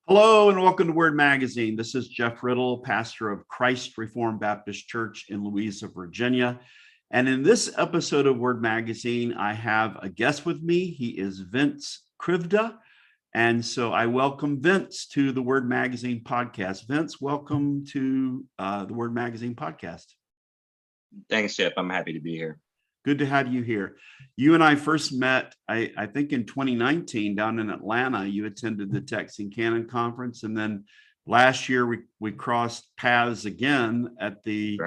Hello and welcome to Word Magazine. This is Jeff Riddle, pastor of Christ Reformed Baptist Church in Louisa, Virginia. And in this episode of Word Magazine, I have a guest with me. He is Vince Krivda. And so I welcome Vince to the Word Magazine podcast. Vince, welcome to the Word Magazine podcast. Thanks, Jeff. I'm happy to be here. Good to have you here. You and I first met, I think in 2019 down in Atlanta. You attended the Texan Canon Conference. And then last year we crossed paths again at the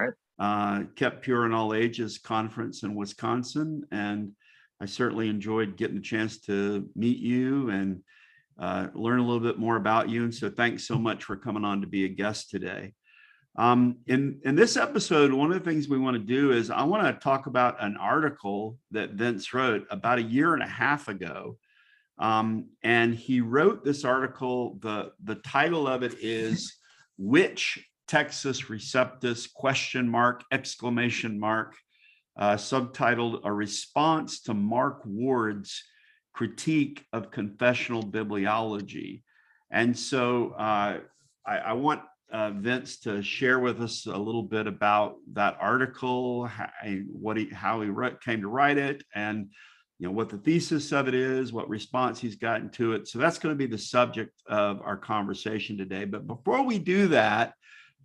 Kept Pure in All Ages Conference in Wisconsin. And I certainly enjoyed getting the chance to meet you and learn a little bit more about you. And so thanks so much for coming on to be a guest today. In this episode, one of the things we want to do is I want to talk about an article that Vince wrote about a year and a half ago. And he wrote this article. The title of it is "Which Textus Receptus?" ? Subtitled "A Response to Mark Ward's Critique of Confessional Bibliology." And so I want Vince to share with us a little bit about that article, how he came to write it, and what the thesis of it is, what response he's gotten to it. So that's going to be the subject of our conversation today. But before we do that,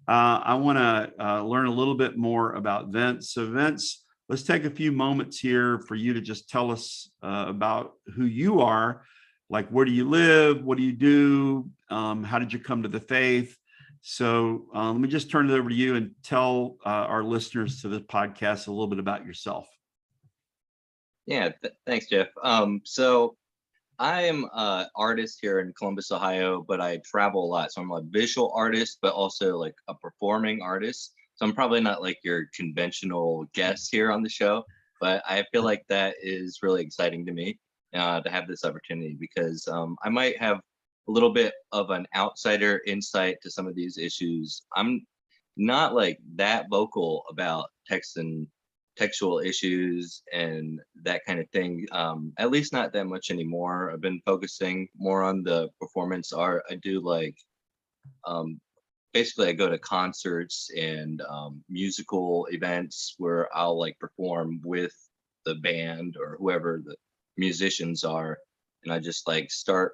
I want to learn a little bit more about Vince. So Vince, let's take a few moments here for you to just tell us about who you are. Like, where do you live? What do you do? How did you come to the faith? So let me just turn it over to you and tell our listeners to the podcast a little bit about yourself. Yeah, thanks, Jeff. So I'm an artist here in Columbus, Ohio, but I travel a lot. So I'm a visual artist, but also like a performing artist. So I'm probably not like your conventional guest here on the show, but I feel like that is really exciting to me to have this opportunity because I might have a little bit of an outsider insight to some of these issues. I'm not like that vocal about textual issues and that kind of thing, at least not that much anymore. I've been focusing more on the performance art. I do like, basically I go to concerts and musical events where I'll like perform with the band or whoever the musicians are. And I just like start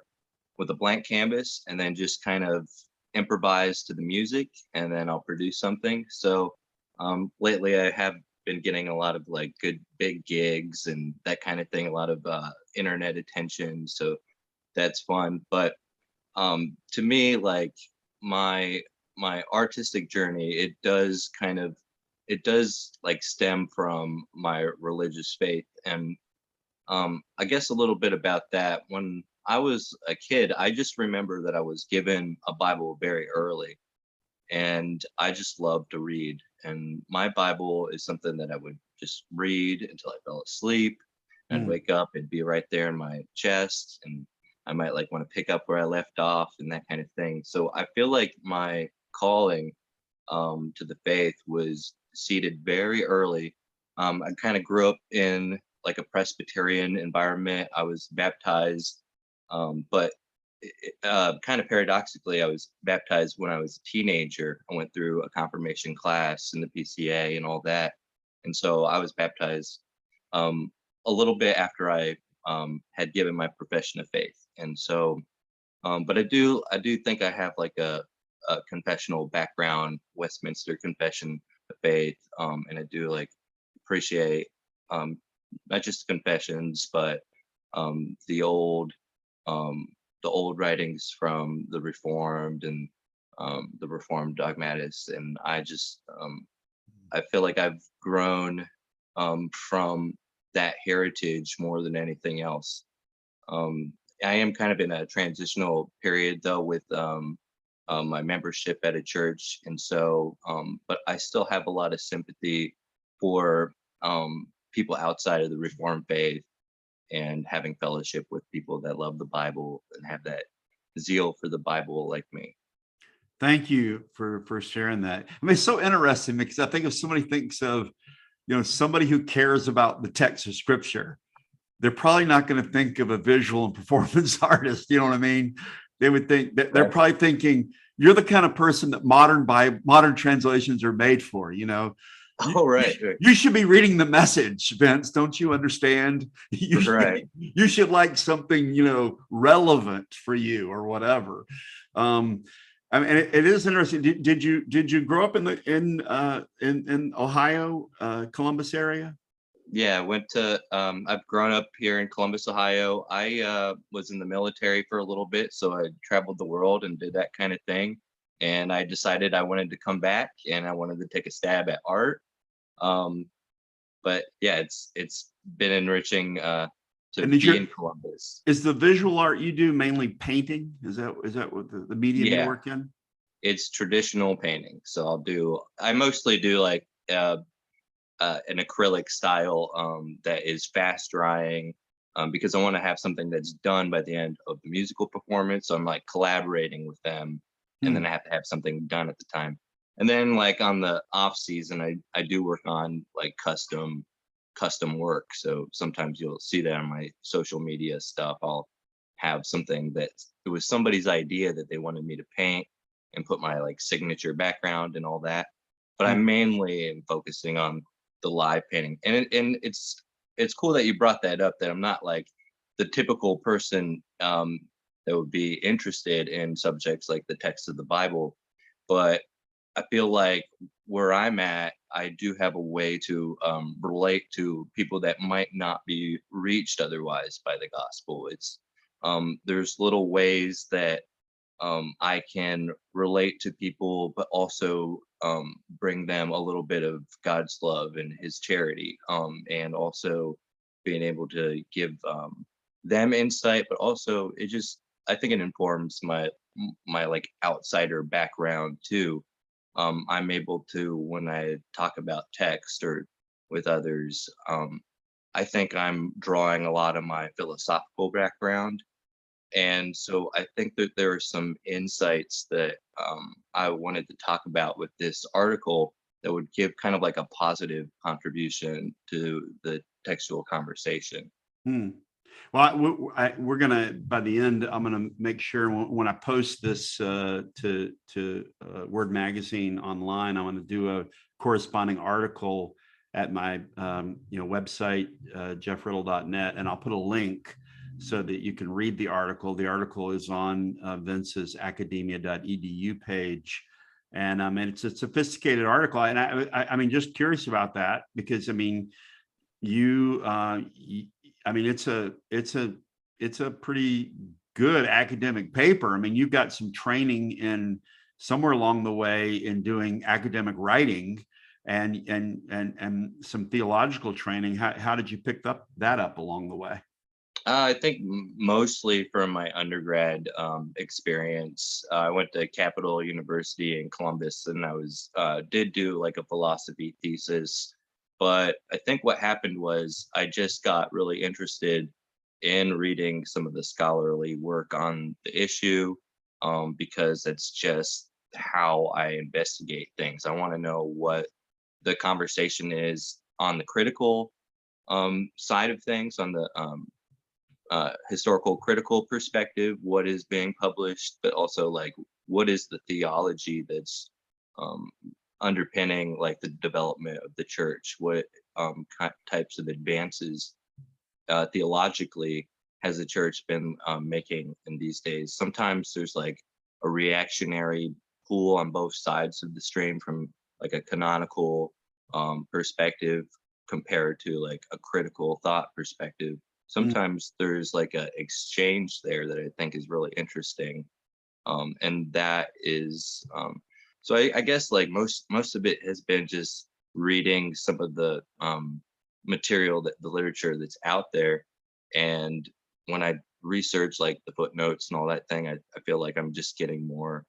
with a blank canvas and then just kind of improvise to the music, and then I'll produce something. So lately I have been getting a lot of like good big gigs and that kind of thing, a lot of internet attention. So that's fun. But to me, like my artistic journey, it does like stem from my religious faith. And I guess a little bit about that. When I was a kid, I just remember that I was given a Bible very early, and I just loved to read. And my Bible is something that I would just read until I fell asleep. I'd wake up, it'd be right there in my chest, and I might like want to pick up where I left off and that kind of thing. So I feel like my calling to the faith was seated very early. I kind of grew up in like a Presbyterian environment. I was baptized, but kind of paradoxically, I was baptized when I was a teenager. I went through a confirmation class in the PCA and all that. And so I was baptized a little bit after I had given my profession of faith. And so, but I do think I have like a confessional background, Westminster Confession of Faith. And I do like appreciate not just confessions, but the old writings from the Reformed and the Reformed dogmatists. And I just I feel like I've grown from that heritage more than anything else. I am kind of in a transitional period though with my membership at a church, and so but I still have a lot of sympathy for people outside of the Reformed faith and having fellowship with people that love the Bible and have that zeal for the Bible like me. Thank you for sharing that. I mean, it's so interesting because I think if somebody thinks of, somebody who cares about the text of Scripture, they're probably not going to think of a visual and performance artist. You know what I mean? They would think that they're probably thinking you're the kind of person that modern translations are made for. Oh, right. You should be reading the Message, Vince. Don't you understand? Right. You should like something, relevant for you or whatever. I mean, it is interesting. Did you grow up in Ohio, Columbus area? Yeah, I've grown up here in Columbus, Ohio. I was in the military for a little bit, so I traveled the world and did that kind of thing. And I decided I wanted to come back and I wanted to take a stab at art. Um, but yeah, it's been enriching to And be in Columbus. is the visual art you do mainly painting? Is that what the medium you Yeah, work in? it's traditional painting. So I mostly do like an acrylic style that is fast drying because I want to have something that's done by the end of the musical performance. So I'm like collaborating with them, and then I have to have something done at the time. And then like on the off season, I do work on like custom work. So sometimes you'll see that on my social media stuff. I'll have something that it was somebody's idea that they wanted me to paint and put my like signature background and all that. But I Hmm. mainly am focusing on the live painting, and it's cool that you brought that up. That I'm not like the typical person that would be interested in subjects like the text of the Bible, but I feel like where I'm at, I do have a way to relate to people that might not be reached otherwise by the gospel. There's little ways that I can relate to people, but also bring them a little bit of God's love and His charity, and also being able to give them insight, but also I think it informs my like outsider background too. I'm able to, when I talk about text or with others, I think I'm drawing a lot of my philosophical background, and so I think that there are some insights that I wanted to talk about with this article that would give kind of like a positive contribution to the textual conversation. Hmm. Well, we're gonna by the end. I'm gonna make sure when I post this to Word Magazine online, I'm gonna do a corresponding article at my website, jeffriddle.net, and I'll put a link so that you can read the article. The article is on Vince's academia.edu page, and it's a sophisticated article. And I mean, just curious about that because I mean, you I mean, it's a pretty good academic paper. I mean, you've got some training in somewhere along the way in doing academic writing and some theological training. How did you pick that up along the way? I think mostly from my undergrad experience. I went to Capital University in Columbus, and I did do like a philosophy thesis. But I think what happened was I just got really interested in reading some of the scholarly work on the issue, because it's just how I investigate things. I want to know what the conversation is on the critical side of things, on the historical critical perspective, what is being published, but also like what is the theology that's um, underpinning like the development of the church, what types of advances theologically has the church been making in these days. Sometimes there's like a reactionary pull on both sides of the stream from like a canonical perspective compared to like a critical thought perspective. Sometimes there's like a exchange there that I think is really interesting, and that is so I guess like most of it has been just reading some of the material, that the literature that's out there, and when I research like the footnotes and all that thing, I feel like I'm just getting more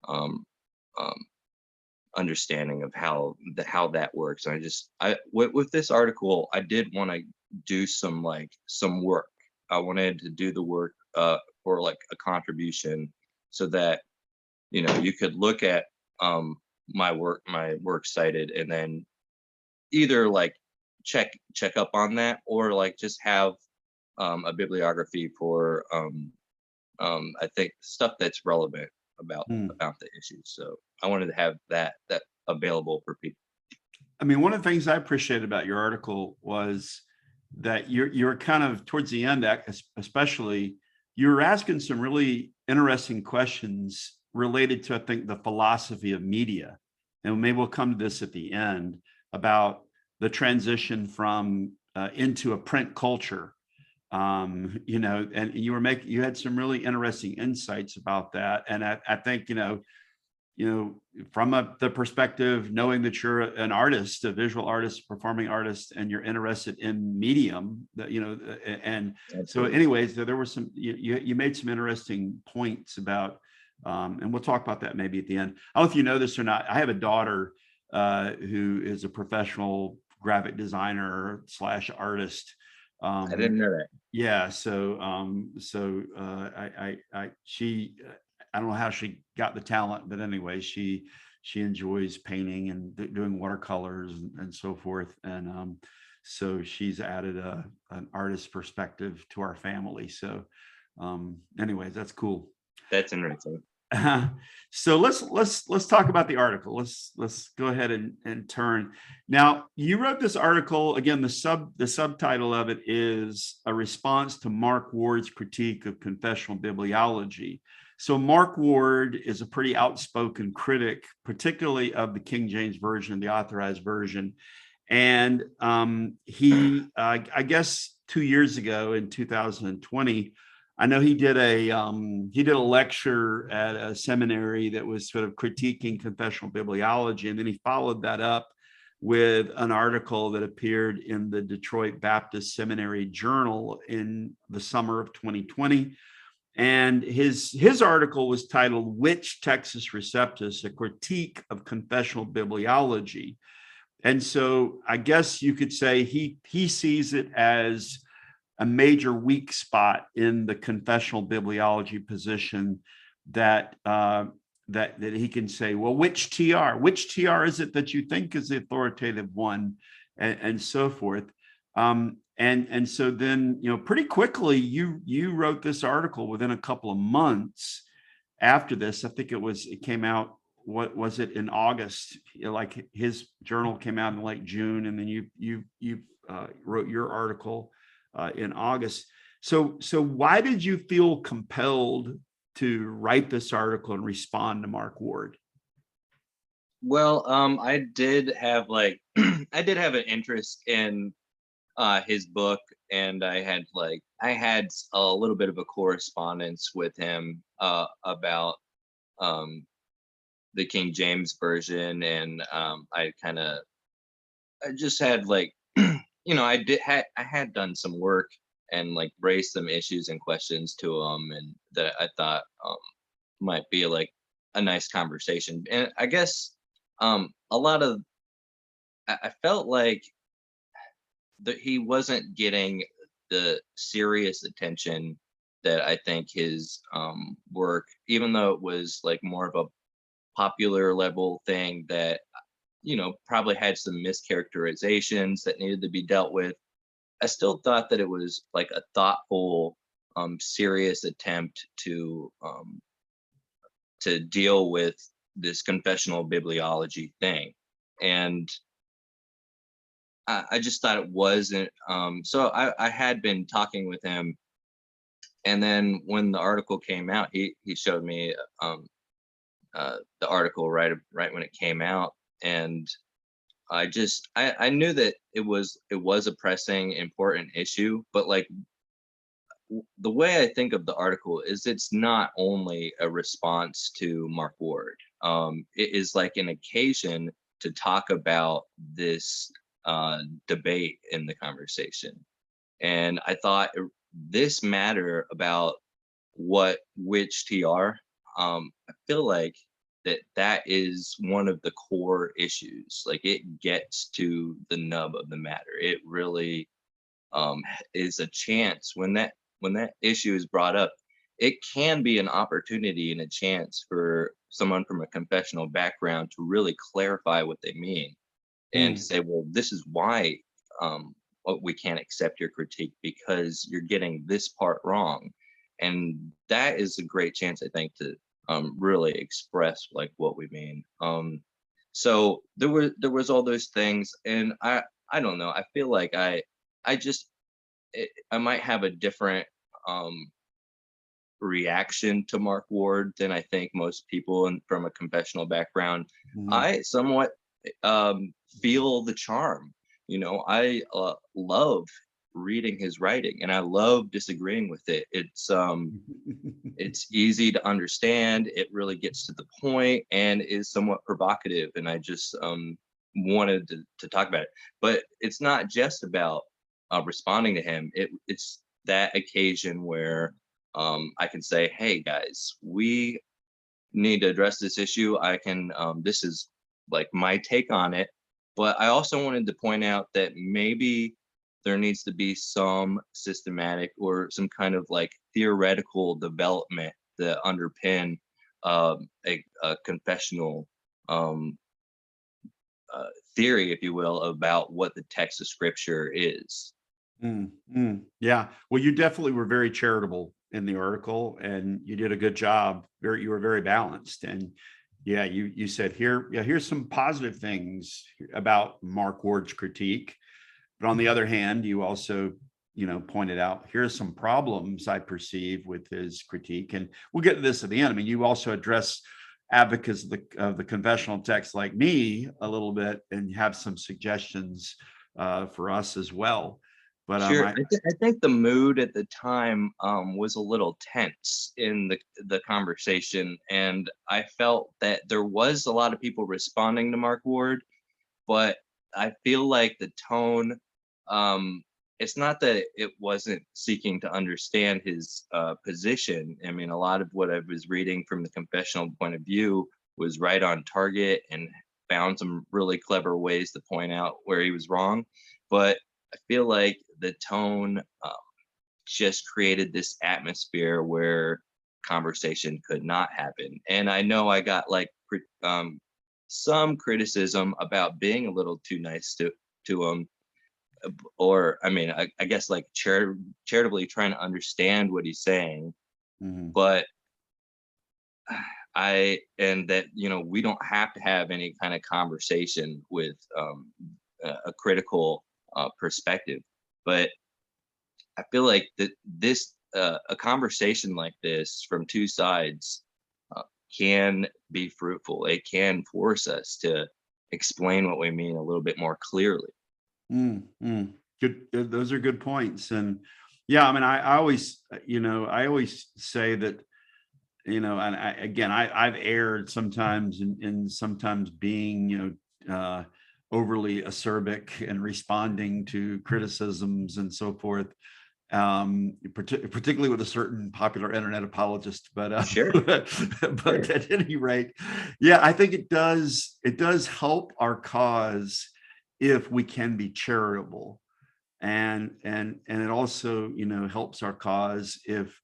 um, um, understanding of how that works. And with this article, I did want to do some work. I wanted to do the work for like a contribution, so that you could look at my work cited, and then either like check up on that, or like just have a bibliography for I think stuff that's relevant Mm. about the issues. So I wanted to have that available for people. I mean, one of the things I appreciated about your article was that you're kind of towards the end, especially, you were asking some really interesting questions related to, I think, the philosophy of media. And maybe we'll come to this at the end about the transition from into a print culture. And you had some really interesting insights about that. And I think, from the perspective, knowing that you're an artist, a visual artist, performing artist, and you're interested in medium, and so Absolutely. anyways, there were some, you made some interesting points about, and we'll talk about that maybe at the end. I don't know if you know this or not. I have a daughter who is a professional graphic designer / artist. I didn't know that. Yeah, she, I don't know how she got the talent, but anyway, she enjoys painting and doing watercolors and so forth. And so she's added an artist perspective to our family. So anyways, that's cool. That's interesting. So let's talk about the article. Let's go ahead and turn. Now, you wrote this article. Again, the subtitle of it is A Response to Mark Ward's Critique of Confessional Bibliology. So Mark Ward is a pretty outspoken critic, particularly of the King James Version, the Authorized Version. And he, I guess 2 years ago in 2020, I know he did a lecture at a seminary that was sort of critiquing confessional bibliology, and then he followed that up with an article that appeared in the Detroit Baptist Seminary Journal in the summer of 2020. And his article was titled "Which Textus Receptus: A Critique of Confessional Bibliology." And so I guess you could say he sees it as a major weak spot in the confessional bibliology position, that that he can say, well, which TR is it that you think is the authoritative one, and so forth. And so then, pretty quickly you wrote this article within a couple of months after this. I think it came out, what was it, in August? Like his journal came out in like June, and then you wrote your article in August. So why did you feel compelled to write this article and respond to Mark Ward? Well, I did have I did have an interest in his book, and I had a little bit of a correspondence with him about um the King James version, and I just had I had done some work and raised some issues and questions to him, and that I thought might be a nice conversation. And I guess a lot of I felt like that he wasn't getting the serious attention that I think his work, even though it was more of a popular level thing that probably had some mischaracterizations that needed to be dealt with. I still thought that it was a thoughtful, serious attempt to deal with this confessional bibliology thing. And I just thought it wasn't. So I had been talking with him, and then when the article came out, he showed me the article right when it came out, and I knew that it was a pressing, important issue. But the way I think of the article is it's not only a response to Mark Ward. It is like an occasion to talk about this debate in the conversation. And I thought this matter about which TR, I feel like that is one of the core issues. It gets to the nub of the matter. It really is a chance when that issue is brought up. It can be an opportunity and a chance for someone from a confessional background to really clarify what they mean, and to say, well, this is why oh, we can't accept your critique because you're getting this part wrong. And that is a great chance, I think, to really express like what we mean. So there was all those things, and I don't know. I feel like I just I might have a different um reaction to Mark Ward than I think most people from a confessional background. Mhm. I somewhat feel the charm. I love reading his writing, and I love disagreeing with it. It's easy to understand. It really gets to the point and is somewhat provocative. And I just wanted to talk about it. But it's not just about responding to him. It's that occasion where I can say, "Hey guys, we need to address this issue. I can. This is like my take on it." But I also wanted to point out that maybe there needs to be some systematic or some kind of like theoretical development that underpin a confessional um, theory, if you will, about what the text of scripture is. Yeah. Well, you definitely were very charitable in the article, and you did a good job. You were very balanced, and yeah, you said here, yeah, here's some positive things about Mark Ward's critique, but on the other hand, you also, pointed out here's some problems I perceive with his critique, and we'll get to this at the end. I mean, you also address advocates of the confessional text like me a little bit, and have some suggestions for us as well. But Sure. I I think the mood at the time was a little tense in the conversation, and I felt that there was a lot of people responding to Mark Ward, but I feel like the tone, um, it's not that it wasn't seeking to understand his position. I mean, a lot of what I was reading from the confessional point of view was right on target and found some really clever ways to point out where he was wrong. But I feel like the tone just created this atmosphere where conversation could not happen. And I know I got like some criticism about being a little too nice to him, or I mean, I guess like charitably trying to understand what he's saying, Mhm. but and that we don't have to have any kind of conversation with a critical perspective, but I feel like that this a conversation like this from two sides can be fruitful. It can force us to explain what we mean a little bit more clearly. Good. Those are good points. And yeah, I mean, I always, I always say that, and again, I've erred sometimes in sometimes being, overly acerbic and responding to criticisms and so forth, particularly with a certain popular internet apologist. But Sure, but sure. at any rate, yeah, I think it does help our cause if we can be charitable, and it also, helps our cause if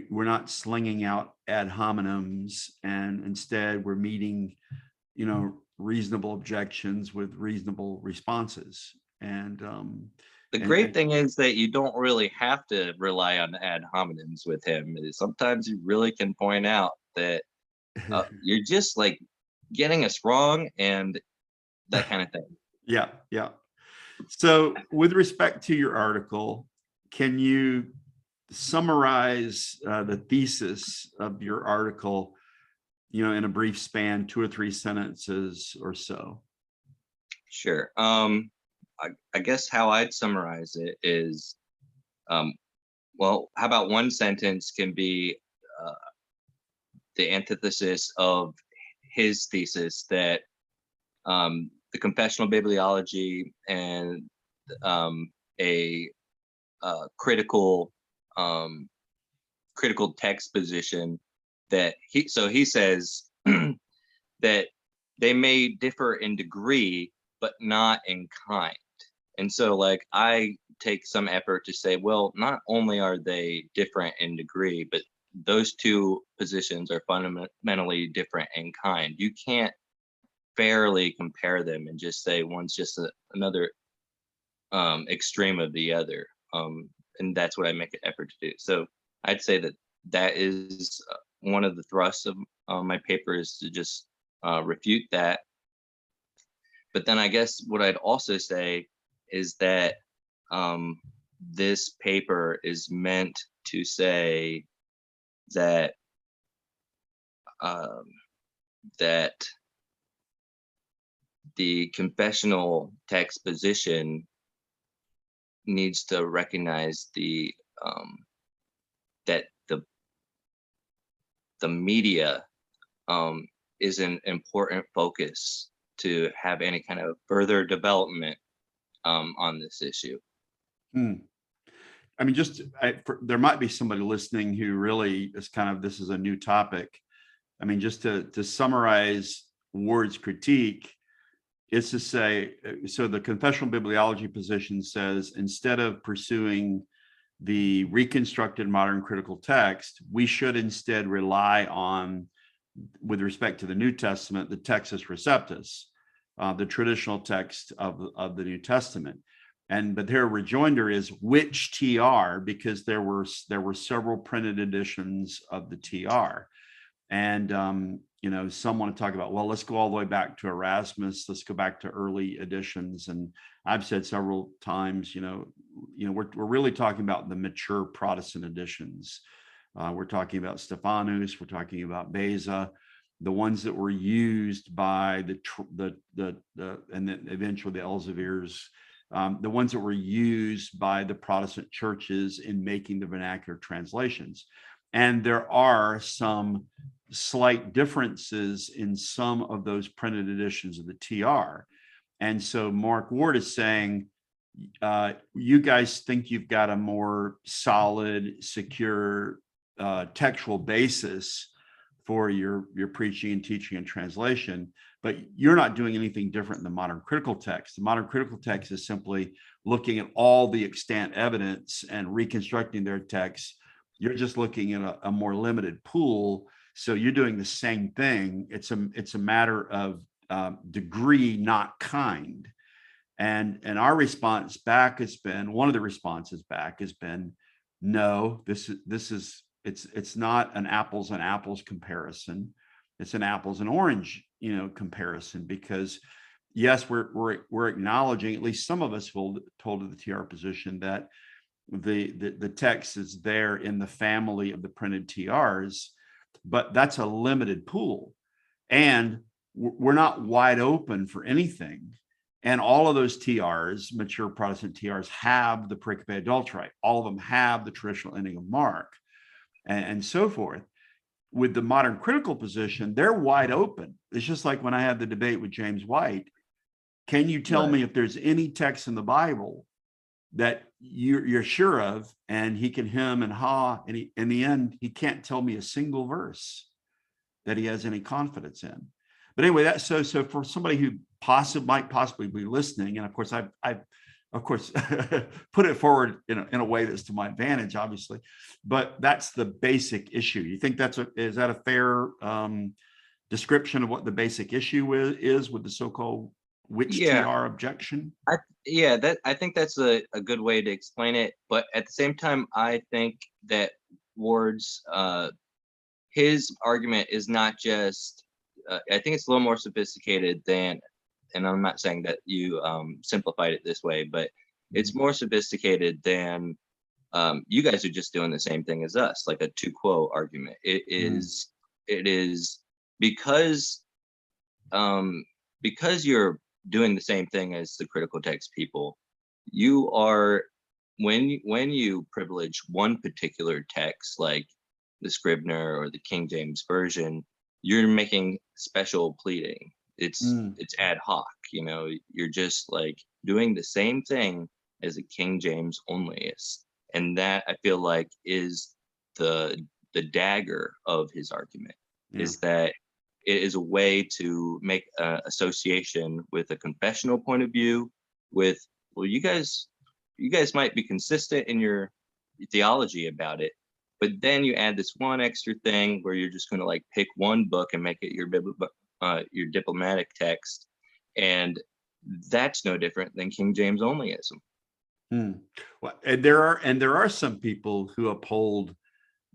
we're not slinging out ad hominems, and instead we're meeting, reasonable objections with reasonable responses. And The great and thing is that you don't really have to rely on ad hominems with him. Sometimes you really can point out that you're just like getting us wrong and that kind of thing. yeah, yeah. So, with respect to your article, can you summarize the thesis of your article, in a brief span, 2 or 3 sentences or so? Sure. I guess how I'd summarize it is, um, well, how about one sentence can be uh, the antithesis of his thesis that the confessional bibliology and um, a critical um, critical text position that he says that they may differ in degree but not in kind. And so like I take some effort to say, well, not only are they different in degree, but those two positions are fundamentally different in kind. You can't fairly compare them and just say one's just another extreme of the other. And that's what I make an effort to do. So I'd say that that is one of the thrusts of my paper, is to just refute that. But then I guess what I'd also say is that this paper is meant to say that um, that the confessional text position needs to recognize that the media is an important focus to have any kind of further development on this issue. Hmm. I mean, there might be somebody listening who really is this is a new topic. I mean, just to summarize Ward's critique, is to say, so the confessional bibliology position says, instead of pursuing the reconstructed modern critical text, we should instead rely on, with respect to the New Testament, the Textus Receptus, the traditional text of the New Testament. But their rejoinder is which TR, because there were several printed editions of the TR. And some want to talk about, well, let's go all the way back to Erasmus, let's go back to early editions. And I've said several times, we're really talking about the mature Protestant editions. We're talking about Stephanus, we're talking about Beza, the ones that were used by and then eventually the Elzevirs, the ones that were used by the Protestant churches in making the vernacular translations. And there are some slight differences in some of those printed editions of the TR. And so Mark Ward is saying, you guys think you've got a more solid, secure textual basis for your preaching and teaching and translation, but you're not doing anything different in the modern critical text. The modern critical text is simply looking at all the extant evidence and reconstructing their text. You're just looking at a more limited pool. So you're doing the same thing. It's a matter of degree, not kind. And our response back has been, one of the responses back has been, no, it's not an apples and apples comparison. It's an apples and orange, comparison, because yes, we're acknowledging, at least some of us will hold to the TR position, that the text is there in the family of the printed TRs, but that's a limited pool, and we're not wide open for anything. And all of those TRs, mature Protestant TRs, have the pericope adulterae. All of them have the traditional ending of Mark, and so forth. With the modern critical position, they're wide open. It's just like when I had the debate with James White. Can you tell me if there's any text in the Bible that you're sure of? And he can hem and haw, and in the end, he can't tell me a single verse that he has any confidence in. But anyway, that's so for somebody who might possibly be listening, and of course I've put it forward in a way that's to my advantage, obviously, but that's the basic issue. You think is that a fair description of what the basic issue is with the so-called which TR objection? I think that's a good way to explain it. But at the same time, I think that Ward's his argument is not just, I think it's a little more sophisticated than, and I'm not saying that you simplified it this way, but it's more sophisticated than you guys are just doing the same thing as us, like a tu quo argument. It is because you're doing the same thing as the critical text people. You are, when you privilege one particular text, like the Scribner or the King James Version, you're making special pleading. It's ad hoc, you're just like doing the same thing as a King James onlyist. And that, I feel like, is the dagger of his argument, is that it is a way to make association with a confessional point of view with, well, you guys might be consistent in your theology about it, but then you add this one extra thing where you're just going to like pick one book and make it your diplomatic text, and that's no different than King James onlyism. Hmm. Well, and there are some people who uphold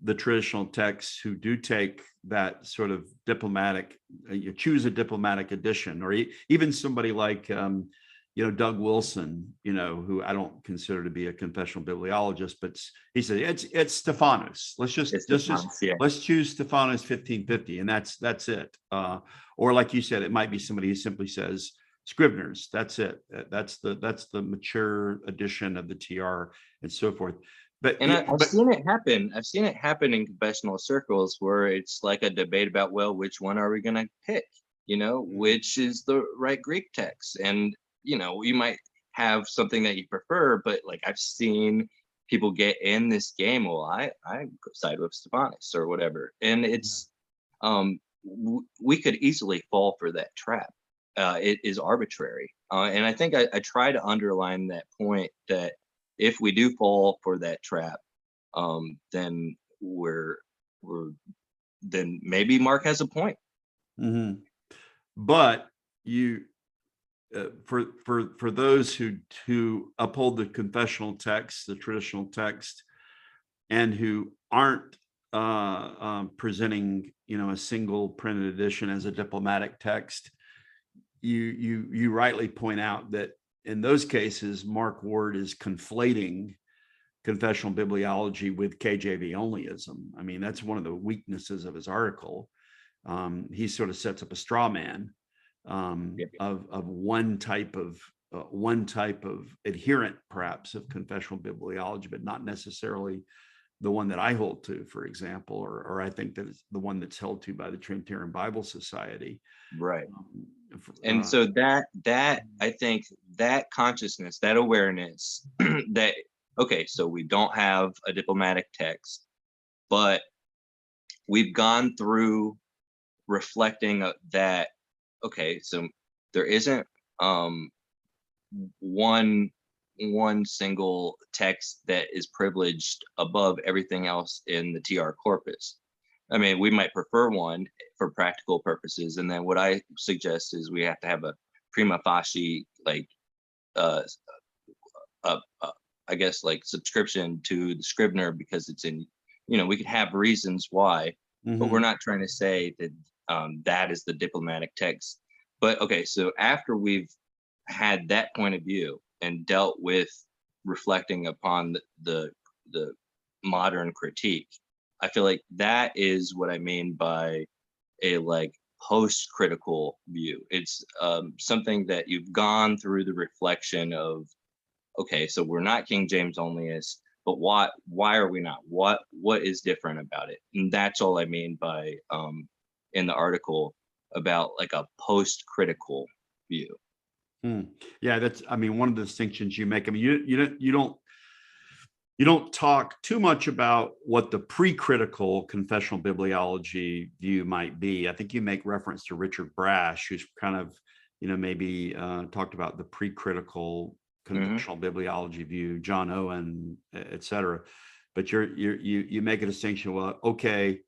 the traditional texts who do take that sort of diplomatic, you choose a diplomatic edition, or even somebody like, Doug Wilson, who I don't consider to be a confessional bibliologist, but he said it's Stephanus. It's the promise, yeah. Let's choose Stephanus 1550, and that's it. Or like you said, it might be somebody who simply says Scribner's. That's it. That's the mature edition of the TR and so forth. But And I've seen it happen. I've seen it happen in confessional circles where it's like a debate about, well, which one are we going to pick? Which is the right Greek text? And, you might have something that you prefer, but like I've seen people get in this game. Well, I side with Stephanus or whatever. And it's, we could easily fall for that trap. It is arbitrary. And I think I try to underline that point that if we do fall for that trap, then then maybe Mark has a point. Mhm. But you, for those who uphold the confessional text, the traditional text, and who aren't presenting, a single printed edition as a diplomatic text, you rightly point out that in those cases, Mark Ward is conflating confessional bibliology with KJV onlyism. I mean, that's one of the weaknesses of his article. He sort of sets up a straw man of one type of adherent, perhaps, of confessional bibliology, but not necessarily the one that I hold to, for example, or I think that it's the one that's held to by the Trinitarian Bible Society. Right. And so that I think that consciousness, that awareness that, okay, so we don't have a diplomatic text, but we've gone through reflecting that, okay, so there isn't one single text that is privileged above everything else in the TR corpus. I mean, we might prefer one for practical purposes, and then what I suggest is we have to have a prima facie, like, I guess, like, subscription to the Scribner because it's in, we could have reasons why, but we're not trying to say that that is the diplomatic text. But okay, so after we've had that point of view and dealt with reflecting upon the modern critique, I feel like that is what I mean by a, like, post-critical view. It's something that you've gone through the reflection of, okay, so we're not King James onlyists, but why are we not? What is different about it? And that's all I mean by in the article about, like, a post-critical view. Yeah, that's, I mean, one of the distinctions you make. I mean, you don't talk too much about what the pre-critical confessional bibliology view might be. I think you make reference to Richard Brash, who's kind of, maybe talked about the pre-critical confessional bibliology view, John Owen, et cetera. But you make a distinction. Well, okay,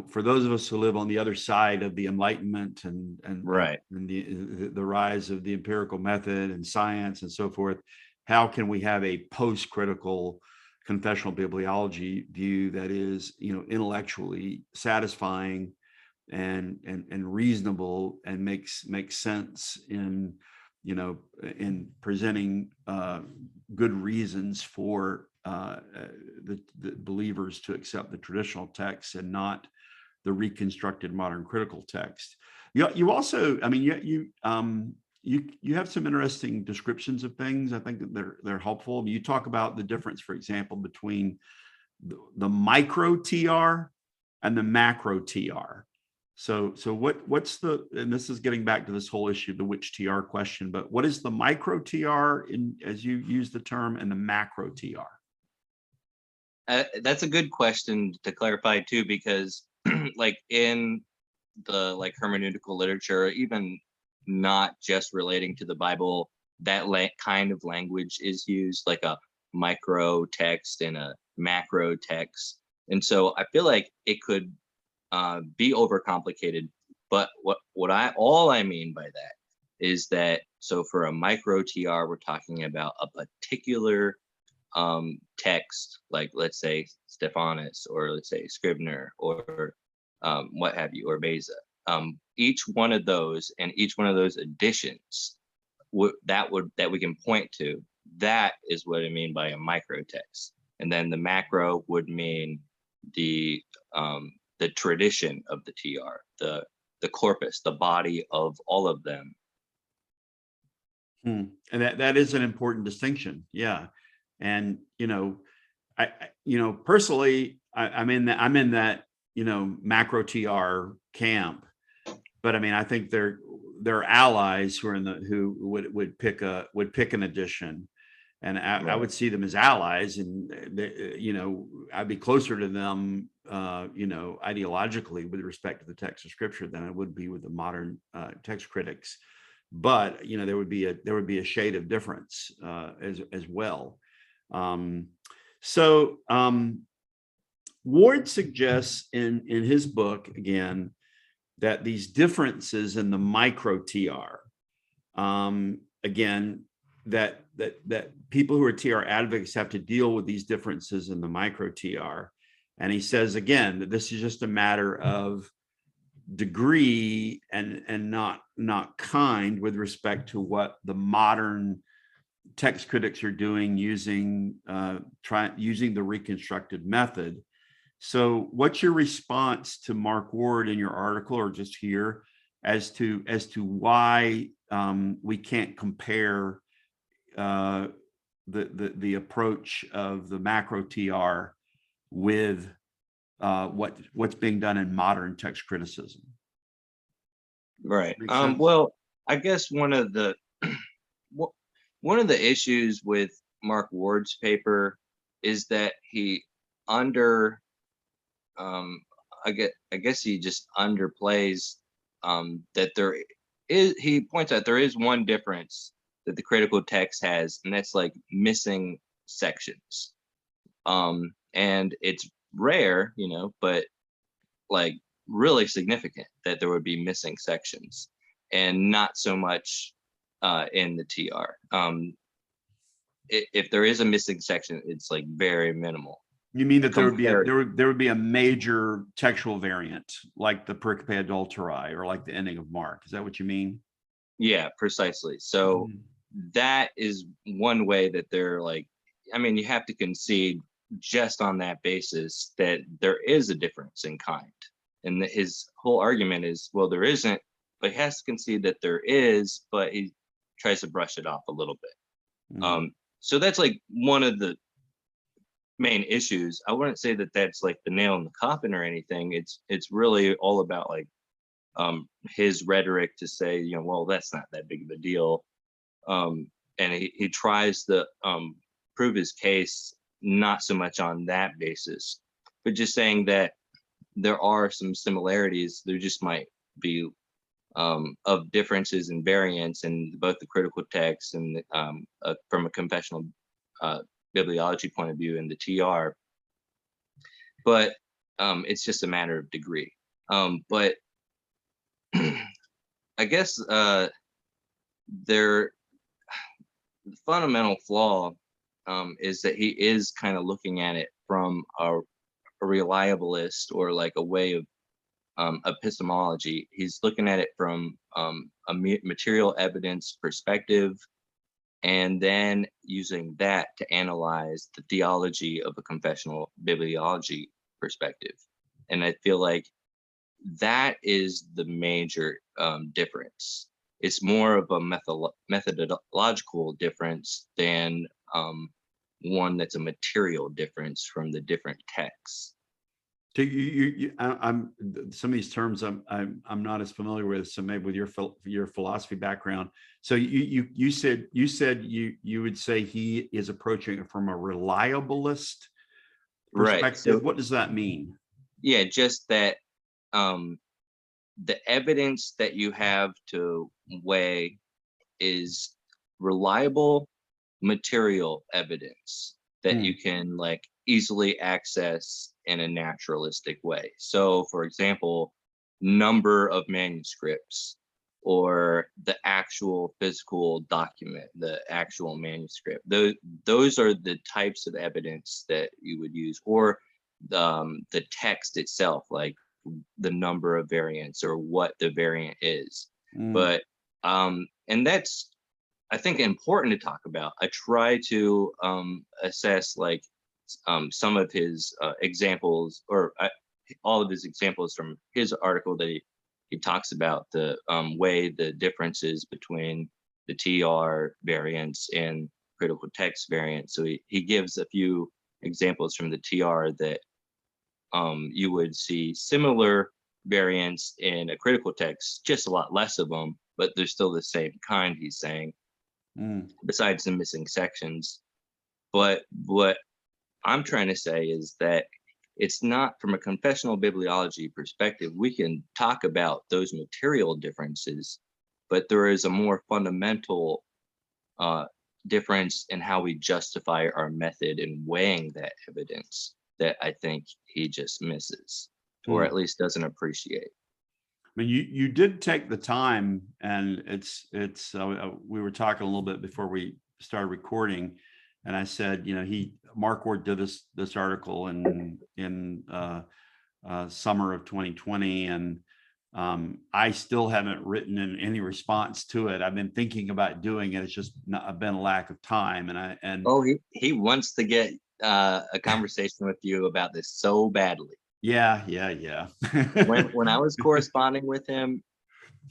for those of us who live on the other side of the Enlightenment and Right. and the rise of the empirical method and science and so forth, how can we have a post-critical confessional bibliology view that is, intellectually satisfying and reasonable and makes sense in, in presenting good reasons for the believers to accept the traditional text and not the reconstructed modern critical text. You also, I mean, you have some interesting descriptions of things. I think that they're helpful. I mean, you talk about the difference, for example, between the micro TR and the macro TR. So what's the, and this is getting back to this whole issue of the which TR question, but what is the micro TR in, as you use the term, and the macro TR? That's a good question to clarify too, because like in the, like, hermeneutical literature, even not just relating to the Bible, that kind of language is used, like a micro text and a macro text. And so I feel like it could be overcomplicated. But all I mean by that is that, so for a micro TR, we're talking about a particular text, like let's say Stephanus, or let's say Scribner, or what have you, or Beza. Each one of those, and each one of those editions that we can point to, that is what I mean by a micro text. And then the macro would mean the tradition of the TR, the corpus, the body of all of them. And that is an important distinction. Yeah. And, I personally, I'm in that, macro TR camp, but I mean, I think they're allies who are who would pick an edition, and I would see them as allies, and I'd be closer to them, ideologically with respect to the text of Scripture than I would be with the modern text critics. But there would be a shade of difference as well. Ward suggests in his book, again, that these differences in the micro TR, again, that people who are TR advocates have to deal with these differences in the micro TR. And he says, again, that this is just a matter of degree and not kind with respect to what the modern text critics are doing using the reconstructed method. So what's your response to Mark Ward in your article, or just here, as to why we can't compare the approach of the macro TR with what's being done in modern text criticism? Right. Well, I guess one of the issues with Mark Ward's paper is that he I guess he just underplays that he points out there is one difference that the critical text has, and that's like missing sections. And it's rare, but like really significant that there would be missing sections, and not so much in the TR. If there is a missing section, it's like very minimal. You mean that there would be a major textual variant, like the pericope adulterae, or like the ending of Mark? Is that what you mean? Yeah, precisely. So that is one way that they're like, I mean, you have to concede just on that basis that there is a difference in kind. And his whole argument is, well, there isn't, but he has to concede that there is, but he tries to brush it off a little bit. So that's like one of the main issues. I wouldn't say that that's like the nail in the coffin or anything. It's really all about like his rhetoric to say, well, that's not that big of a deal. And he tries to prove his case not so much on that basis, but just saying that there are some similarities. There just might be of differences and variants in both the critical text and from a confessional bibliology point of view in the TR. But it's just a matter of degree. But I guess the fundamental flaw is that he is kind of looking at it from a reliabilist, or like a way of epistemology. He's looking at it from a material evidence perspective, and then using that to analyze the theology of a confessional bibliology perspective. And I feel like that is the major difference. It's more of a methodological difference than one that's a material difference from the different texts. So I'm some of these terms I'm not as familiar with. So maybe with your philosophy background. So you said you would say he is approaching it from a reliabilist perspective. Right. So, what does that mean? Yeah, just that the evidence that you have to weigh is reliable material evidence that you can like easily access in a naturalistic way. So for example, number of manuscripts or the actual physical document, the actual manuscript. Those are the types of evidence that you would use, or the text itself, like the number of variants or what the variant is. Mm, But and that's, I think, important to talk about. I try to assess like some of his examples, or all of his examples from his article that he talks about the way the differences between the TR variants and critical text variants. So he gives a few examples from the TR that you would see similar variants in a critical text, just a lot less of them, but they're still the same kind, he's saying, mm, besides the missing sections. But what I'm trying to say is that it's not, from a confessional bibliology perspective, we can talk about those material differences, but there is a more fundamental uh, difference in how we justify our method in weighing that evidence that I think he just misses, or mm. at least doesn't appreciate. I mean, you did take the time, and we were talking a little bit before we started recording, and I said, Mark Ward did this article in summer of 2020, and I still haven't written in any response to it. I've been thinking about doing it. It's just been a lack of time, and Oh, he wants to get a conversation with you about this so badly. yeah. When I was corresponding with him,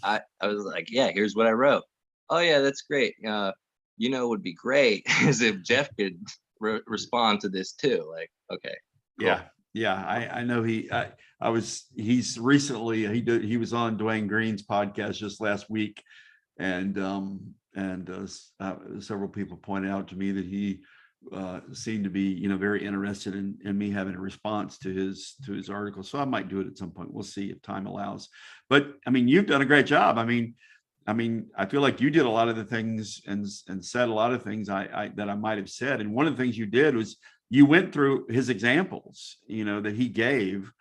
I was like, yeah, here's what I wrote. Oh yeah, that's great. It would be great is if Jeff could respond to this too. Like, okay, cool. Yeah. I know he's recently, he was on Dwayne Green's podcast just last week, and several people pointed out to me that he seemed to be very interested in me having a response to his article. So I might do it at some point. We'll see if time allows. But I mean, you've done a great job. I mean, I feel like you did a lot of the things and said a lot of things that I might have said. And one of the things you did was you went through his examples, that he gave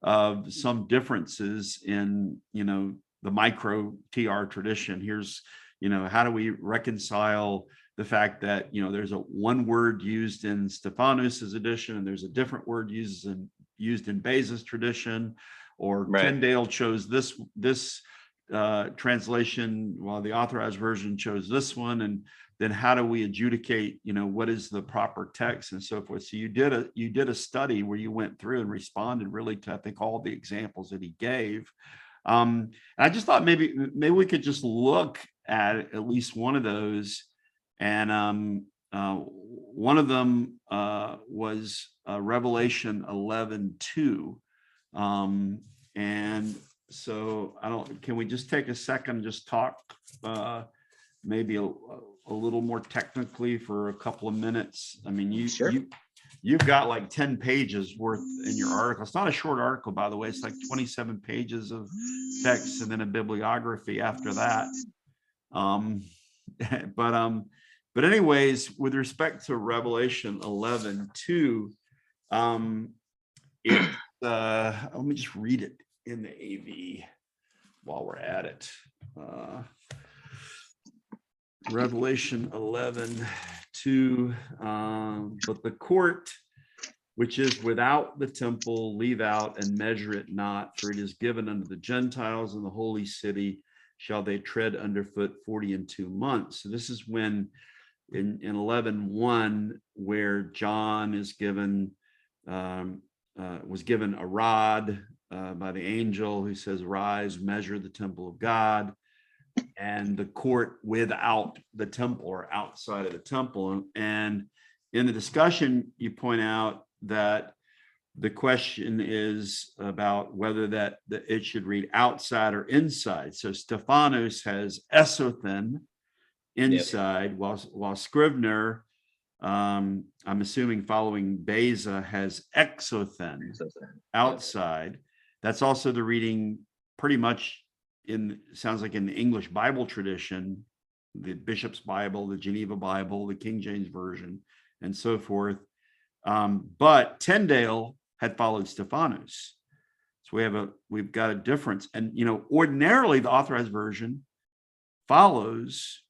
of some differences in, the micro TR tradition. Here's, how do we reconcile the fact that, there's a one word used in Stephanus's edition, and there's a different word used in Beza's tradition, or Right. Tyndale chose this translation while the authorized version chose this one, and then how do we adjudicate what is the proper text and so forth. So you did a study where you went through and responded really to, I think, all the examples that he gave. And I just thought maybe we could just look at least one of those. And one of them was Revelation 11:2. And so can we just take a second and just talk maybe a little more technically for a couple of minutes? I mean, Sure. you've got like 10 pages worth in your article. It's not a short article, by the way. It's like 27 pages of text and then a bibliography after that. But anyways, with respect to Revelation 11:2, let me just read it in the AV while we're at it. Revelation 11:2, but the court which is without the temple leave out and measure it not, for it is given unto the Gentiles, and the holy city shall they tread underfoot 42 months. So this is when in 11:1, where John is was given a rod by the angel who says, rise, measure the temple of God, and the court without the temple, or outside of the temple. And in the discussion, you point out that the question is about whether that it should read outside or inside. So Stephanus has esothen, inside, while Scrivener, I'm assuming following Beza, has exothen, outside. That's also the reading pretty much sounds like in the English Bible tradition, the Bishop's Bible, the Geneva Bible, the King James Version, and so forth. But Tyndale had followed Stephanus. So we've got a difference. And, ordinarily the Authorized Version follows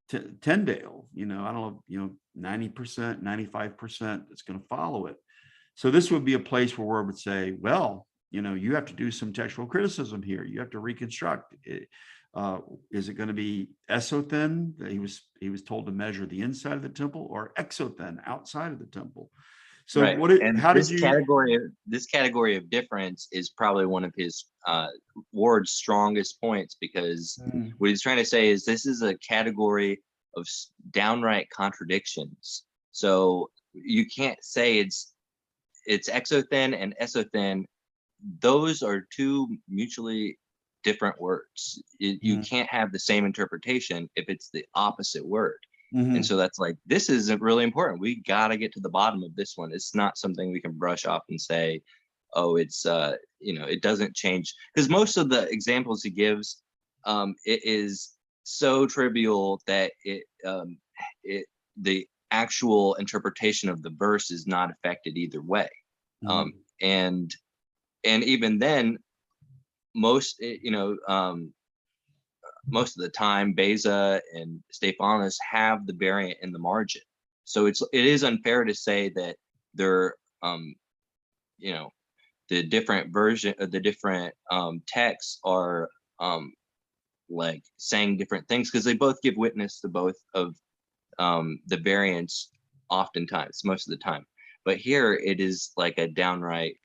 Tyndale. I don't know, 90%, 95%, it's going to follow it. So this would be a place where we would say, well, you have to do some textual criticism here. You have to reconstruct it. Is it going to be esothen that he was told to measure the inside of the temple, or exothen outside of the temple? So Right. And how did this you? category of difference is probably one of his Ward's strongest points, because Mm, what he's trying to say is this is a category of downright contradictions. So you can't say it's exothen and esothen. Those are two mutually different words. You mm, can't have the same interpretation if it's the opposite word. And mhm, so that's like, this isn't really important. We got to get to the bottom of this one. It's not something we can brush off and say, oh, it's it doesn't change, because most of the examples he gives, it is so trivial that the actual interpretation of the verse is not affected either way. mhm, um and even then, most most of the time, Beza and Stephanus have the variant in the margin. So it is unfair to say that they're you know the different version of the different texts are like saying different things, because they both give witness to both of the variants, oftentimes, most of the time. But here it is like a downright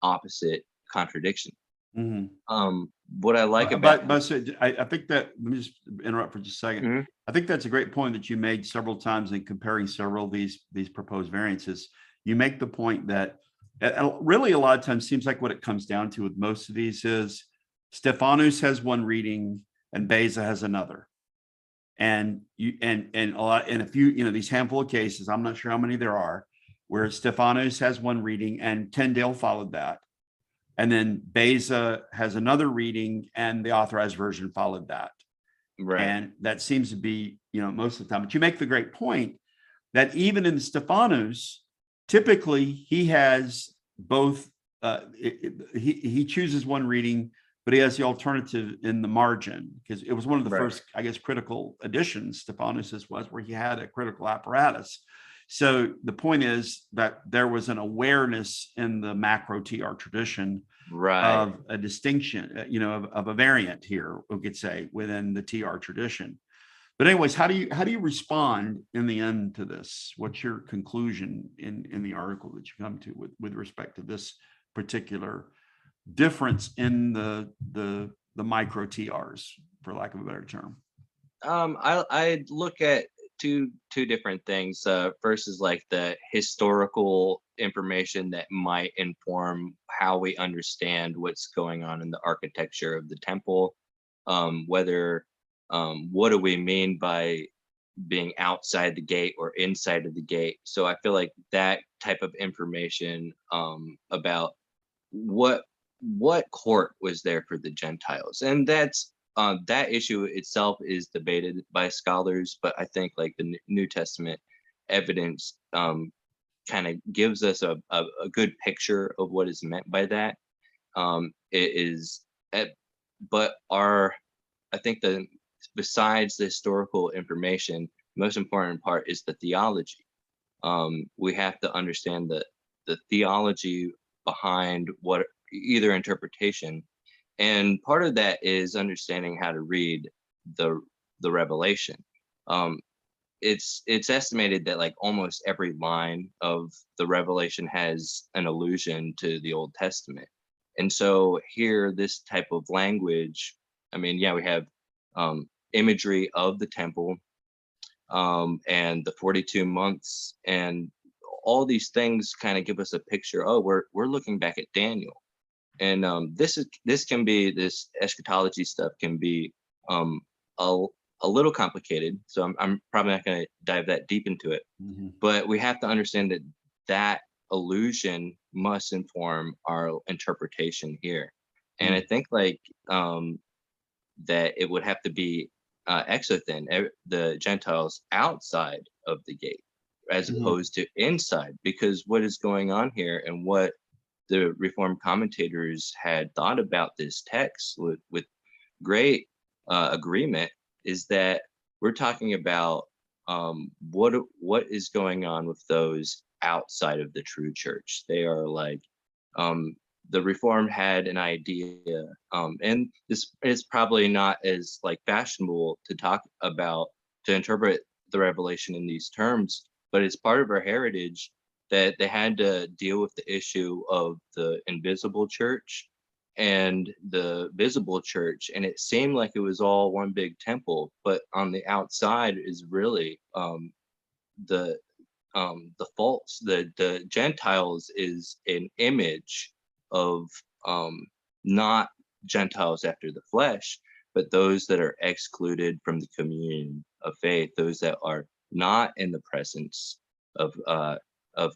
opposite contradiction. mhm. What I like about But so I think that, let me just interrupt for just a second. Mhm. I think that's a great point that you made several times in comparing several of these proposed variances. You make the point that really a lot of times seems like what it comes down to with most of these is Stephanus has one reading and Beza has another. And you and a lot, and a few, these handful of cases, I'm not sure how many there are, where Stephanus has one reading and Tyndale followed that. And then Beza has another reading and the authorized version followed that. Right. And that seems to be, most of the time. But you make the great point that even in Stephanus, typically he has both. He chooses one reading, but he has the alternative in the margin, because it was one of the Right. first, I guess, critical additions. Stephanus's was where he had a critical apparatus. So the point is that there was an awareness in the macro TR tradition Right. of a distinction, of a variant here, we could say, within the TR tradition. But anyways, how do you respond in the end to this? What's your conclusion in the article that you come to with respect to this particular difference in the micro TRs, for lack of a better term? I look at two different things. First is like the historical information that might inform how we understand what's going on in the architecture of the temple. Whether what do we mean by being outside the gate or inside of the gate? So I feel like that type of information about what court was there for the Gentiles, and that issue itself is debated by scholars, but I think like the New Testament evidence kind of gives us a good picture of what is meant by that. It is, but I think that besides the historical information, the most important part is the theology. We have to understand the theology behind what either interpretation, and part of that is understanding how to read the revelation. Um, it's estimated that like almost every line of the revelation has an allusion to the Old Testament, and so here this type of language. I mean, yeah, we have imagery of the temple, and the 42 months, and all these things kind of give us a picture. Oh, we're looking back at Daniel, and this can be, this eschatology stuff can be um, a a little complicated. So I'm probably not going to dive that deep into it, Mhm. but we have to understand that that illusion must inform our interpretation here, and I Mm, think like that it would have to be exothen, the Gentiles outside of the gate, as mhm, opposed to inside, because what is going on here and what the Reformed commentators had thought about this text with great agreement is that we're talking about what is going on with those outside of the true church. They are like um, the Reformed had an idea, and this is probably not as like fashionable to talk about to interpret the revelation in these terms, but it's part of our heritage that they had to deal with the issue of the invisible church and the visible church, and it seemed like it was all one big temple, but on the outside is really the the false, the Gentiles is an image of um not Gentiles after the flesh, but those that are excluded from the communion of faith, those that are not in the presence of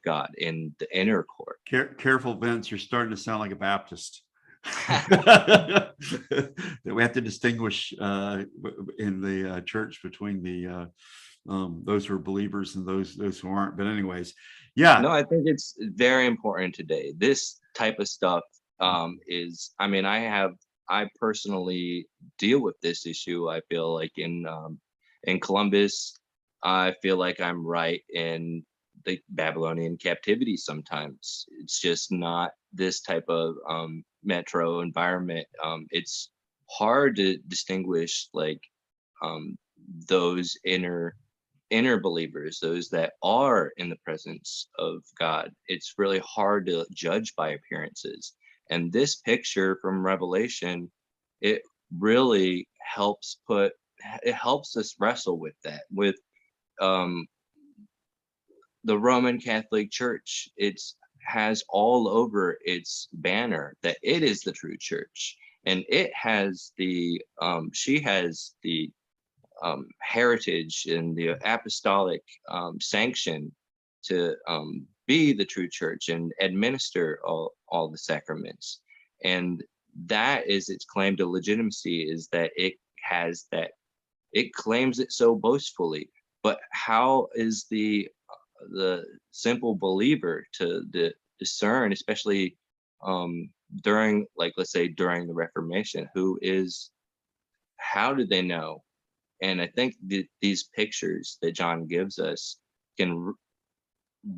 God in the inner court. Careful, Vince, you're starting to sound like a Baptist. That we have to distinguish in the church between the those who are believers and those who aren't. But anyways, yeah. No, I think it's very important today. This type of stuff is, I mean, I personally deal with this issue. I feel like in Columbus, I feel like I'm right in the Babylonian captivity sometimes. It's just not this type of metro environment. It's hard to distinguish like those inner believers, those that are in the presence of God. It's really hard to judge by appearances. And this picture from Revelation, it really it helps us wrestle with that, with um, the Roman Catholic Church. It's has all over its banner that it is the true church, and it has she has the heritage and the apostolic sanction to be the true church and administer all the sacraments. And that is its claim to legitimacy, is that it has that, it claims it so boastfully. But how is the simple believer to discern, especially during, like, let's say during the Reformation, how did they know? And I think these pictures that John gives us can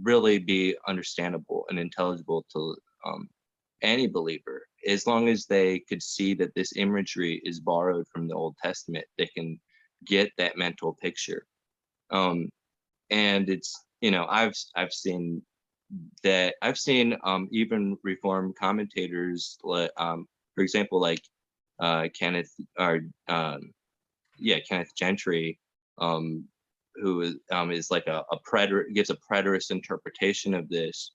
really be understandable and intelligible to any believer, as long as they could see that this imagery is borrowed from the Old Testament. They can get that mental picture. And it's, I've seen that. I've seen even Reformed commentators, for example, like Kenneth or Kenneth Gentry, who is like a preterist, gives a preterist interpretation of this,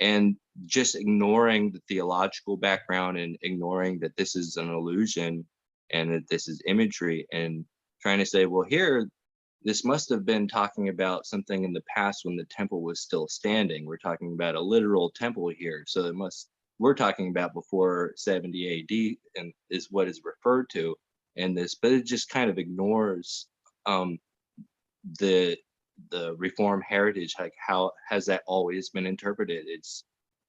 and just ignoring the theological background and ignoring that this is an illusion and that this is imagery, and trying to say, well, here, this must have been talking about something in the past when the temple was still standing. We're talking about a literal temple here, so we're talking about before 70 AD, and is what is referred to in this. But it just kind of ignores the Reformed heritage. Like, how has that always been interpreted?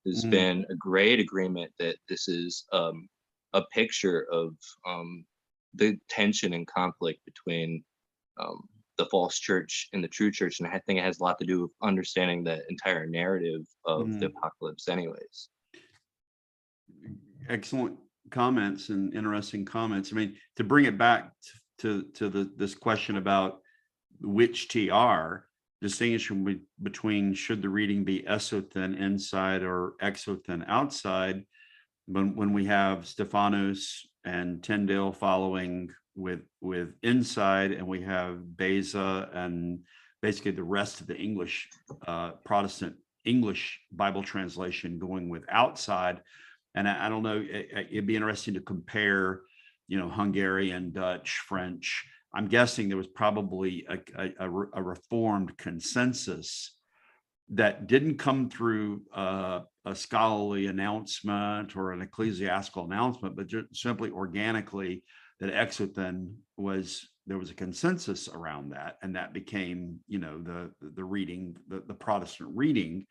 There's been a great agreement that this is a picture of the tension and conflict between the false church and the true church, and I think it has a lot to do with understanding the entire narrative of the apocalypse anyways. Excellent comments and interesting comments. I mean, to bring it back to this question about which TR, distinguishing between should the reading be esothen inside or exothen outside, when we have Stephanos and Tyndale following with inside, and we have Beza and basically the rest of the English Protestant English Bible translation going with outside. And I don't know, it'd be interesting to compare, Hungarian, Dutch, French. I'm guessing there was probably a Reformed consensus that didn't come through a scholarly announcement or an ecclesiastical announcement, but just simply organically, that exothen there was a consensus around that, and that became, the reading, the Protestant reading.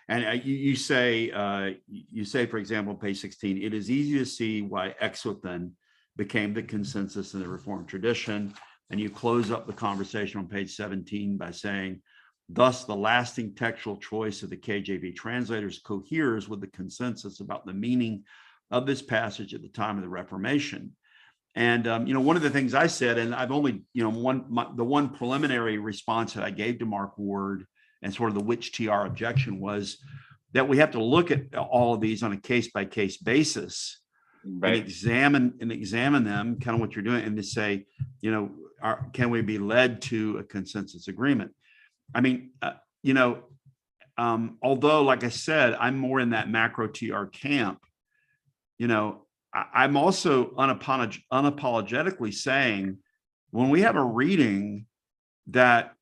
And you say, for example, page 16, it is easy to see why exothen became the consensus in the Reformed tradition. And you close up the conversation on page 17 by saying, thus the lasting textual choice of the KJV translators coheres with the consensus about the meaning of this passage at the time of the Reformation. And one of the things I said, and I've only, the one preliminary response that I gave to Mark Ward and sort of the which TR objection was that we have to look at all of these on a case-by-case basis, right, and examine them, kind of what you're doing, and to say, can we be led to a consensus agreement? I mean, although, like I said, I'm more in that macro TR camp, I'm also unapologetically saying when we have a reading that,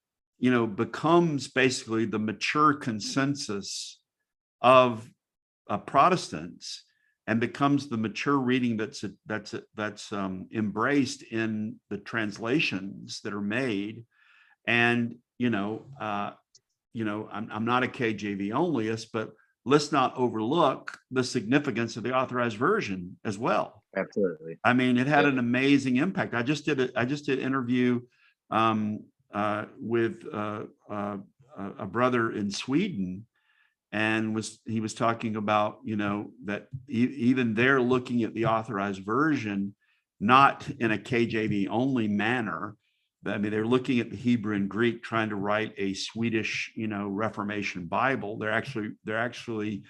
becomes basically the mature consensus of Protestants and becomes the mature reading that's embraced in the translations that are made. And, I'm not a KJV onlyist, but let's not overlook the significance of the authorized version as well. Absolutely. I mean, it had an amazing impact. I just did an interview with a brother in Sweden, and he was talking about, that even they're looking at the authorized version, not in a KJV only manner. I mean, they're looking at the Hebrew and Greek, trying to write a Swedish, Reformation Bible. They're actually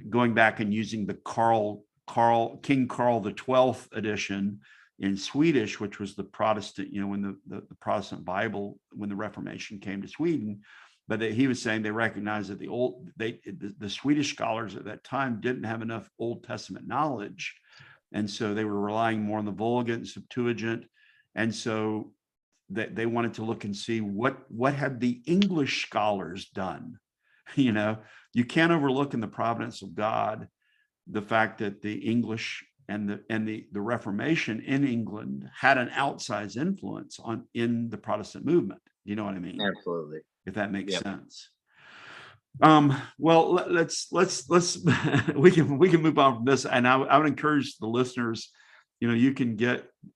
going back and using the King Carl the 12th edition in Swedish, which was the Protestant, when the Protestant Bible, when the Reformation came to Sweden. But he was saying they recognized that the Swedish scholars at that time didn't have enough Old Testament knowledge, and so they were relying more on the Vulgate and Septuagint, and so they wanted to look and see what had the English scholars done. You can't overlook in the providence of God the fact that the English and the Reformation in England had an outsized influence in the Protestant movement. You know what I mean? Absolutely. If that makes sense. Well, let's we can move on from this, and I would encourage the listeners, you can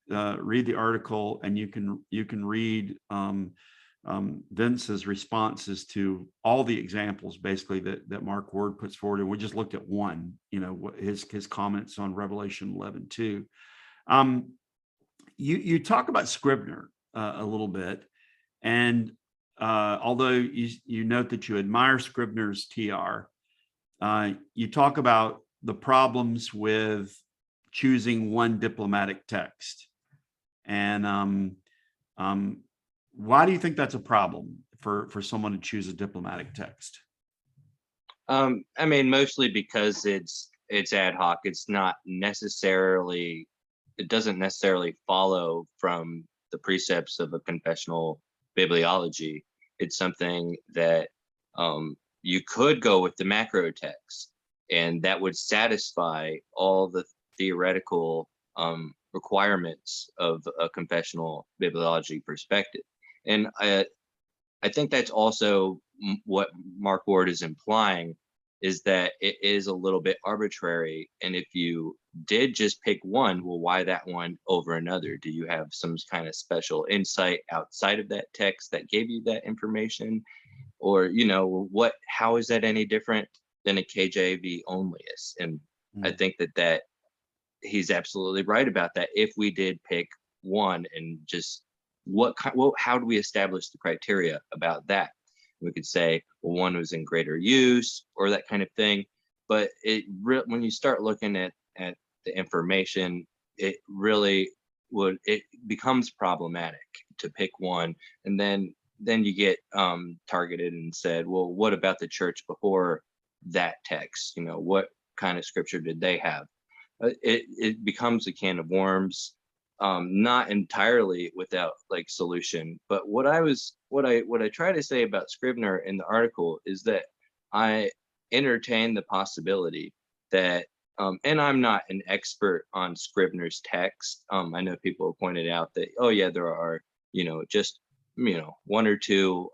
read the article, and you can read Vince's responses to all the examples basically that Mark Ward puts forward, and we just looked at one, his comments on Revelation 11:2. You talk about Scribner a little bit, and although you note that you admire Scribner's TR, you talk about the problems with choosing one diplomatic text. And why do you think that's a problem for someone to choose a diplomatic text? I mean, mostly because it's ad hoc. It doesn't necessarily follow from the precepts of a confessional bibliology. It's something that you could go with the macro text, and that would satisfy all the theoretical requirements of a confessional bibliology perspective. And I think that's also what Mark Ward is implying, is that it is a little bit arbitrary. And if you did just pick one, well, why that one over another? Do you have some kind of special insight outside of that text that gave you that information? Or, how is that any different than a KJV onlyist? And I think that he's absolutely right about that. If we did pick one, and just how do we establish the criteria about that? We could say, well, one was in greater use, or that kind of thing. But when you start looking at the information, it becomes problematic to pick one, and then you get targeted and said, well, what about the church before that text? What kind of scripture did they have? It becomes a can of worms, not entirely without solution. But what I try to say about Scribner in the article is that I entertain the possibility that, and I'm not an expert on Scribner's text. I know people have pointed out that, oh yeah, there are, just, one or two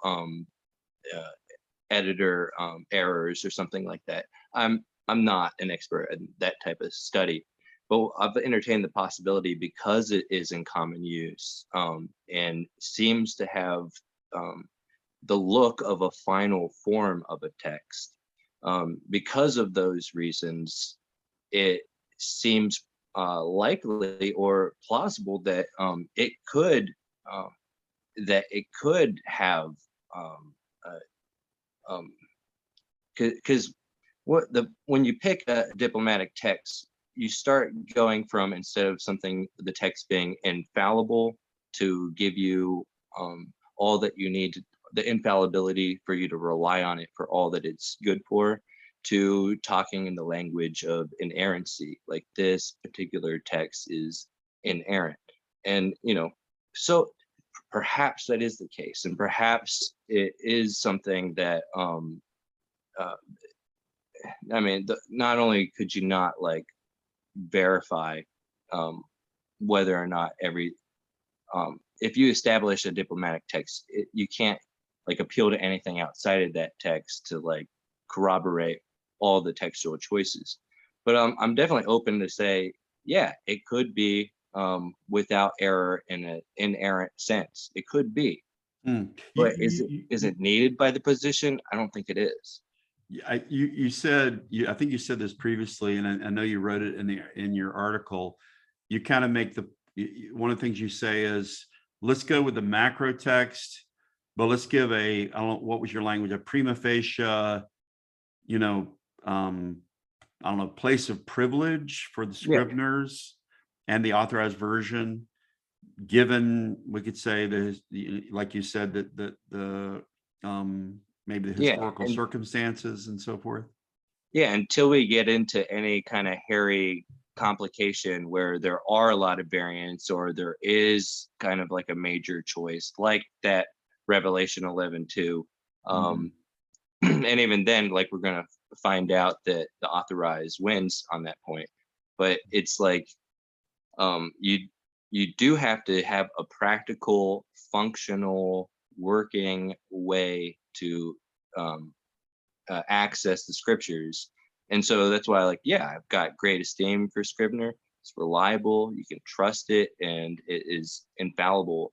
editor errors or something like that. I'm not an expert in that type of study, but I've entertained the possibility because it is in common use, and seems to have um, the look of a final form of a text. Because of those reasons, it seems likely or plausible that um, it could have um, because when you pick a diplomatic text, you start going from, instead of something, the text being infallible, to give you all that you need, the infallibility for you to rely on it for all that it's good for, to talking in the language of inerrancy, like this particular text is inerrant. And so perhaps that is the case, and perhaps it is something that uh, I mean, not only could you not like verify um, whether or not if you establish a diplomatic text, you can't like appeal to anything outside of that text to like corroborate all the textual choices. But I'm definitely open to say, yeah, it could be without error in an inerrant sense. It could be, Mm. but is it needed by the position? I don't think it is. You said, I think you said this previously, and I know you wrote it in your article. You kind of make one of the things you say is, let's go with the macro text, but let's give I don't know, what was your language, a prima facie, I don't know, place of privilege for the Yeah, scriveners and the authorized version, given, we could say, like you said, that the maybe the yeah, historical and circumstances and so forth. yeah, until we get into any kind of hairy complication where there are a lot of variants, or there is kind of like a major choice, like that Revelation 11:2. Mhm. Um, and even then, like, we're gonna find out that the authorized wins on that point. But it's like you do have to have a practical, functional, working way to um, access the scriptures. And so that's why, like, yeah, I've got great esteem for Scrivener. It's reliable, you can trust it, and it is infallible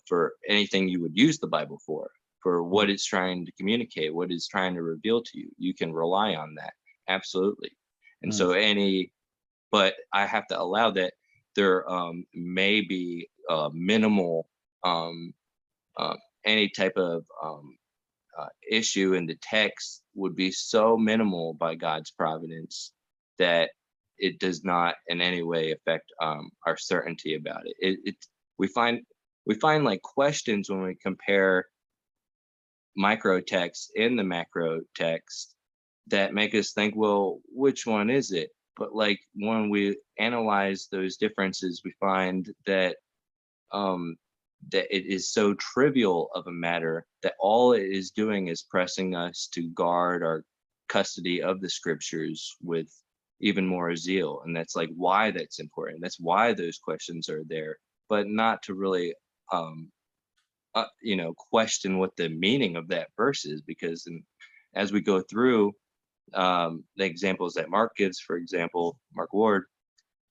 for anything you would use the Bible for what it's trying to communicate, what it's trying to reveal to you. You can rely on that. Absolutely. And Mm. so but I have to allow that there may be minimal um, uh, any type of issue in the text would be so minimal by God's providence that it does not in any way affect our certainty about it. We find we find like questions when we compare micro text in the macro text that make us think, well, which one is it? But like when we analyze those differences, we find that um, that it is so trivial of a matter that all it is doing is pressing us to guard our custody of the scriptures with even more zeal. And that's like why that's important. That's why those questions are there, but not to really, um, question what the meaning of that verse is. Because as we go through the examples that Mark gives, for example, Mark Ward,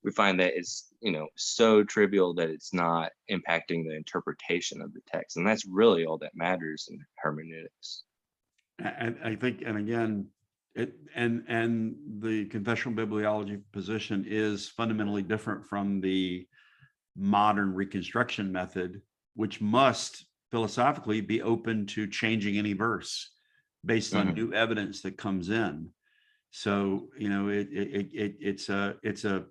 we find that it's so trivial that it's not impacting the interpretation of the text, and that's really all that matters in hermeneutics. I think, and again, and the confessional bibliology position is fundamentally different from the modern reconstruction method, which must philosophically be open to changing any verse based on Hmm. new evidence that comes in. So, it's a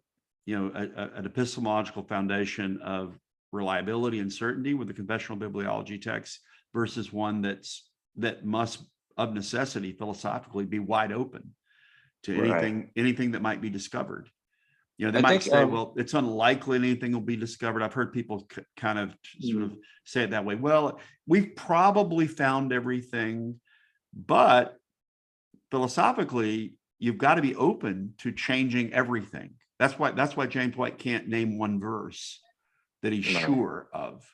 an epistemological foundation of reliability and certainty with the confessional bibliology text versus one that must of necessity philosophically be wide open to Right. anything that might be discovered. They I might think. say, well, it's unlikely anything will be discovered. I've heard people kind of sort of say it that way. Well, we've probably found everything, but philosophically, you've got to be open to changing everything. That's why James White can't name one verse that he's Right. sure of,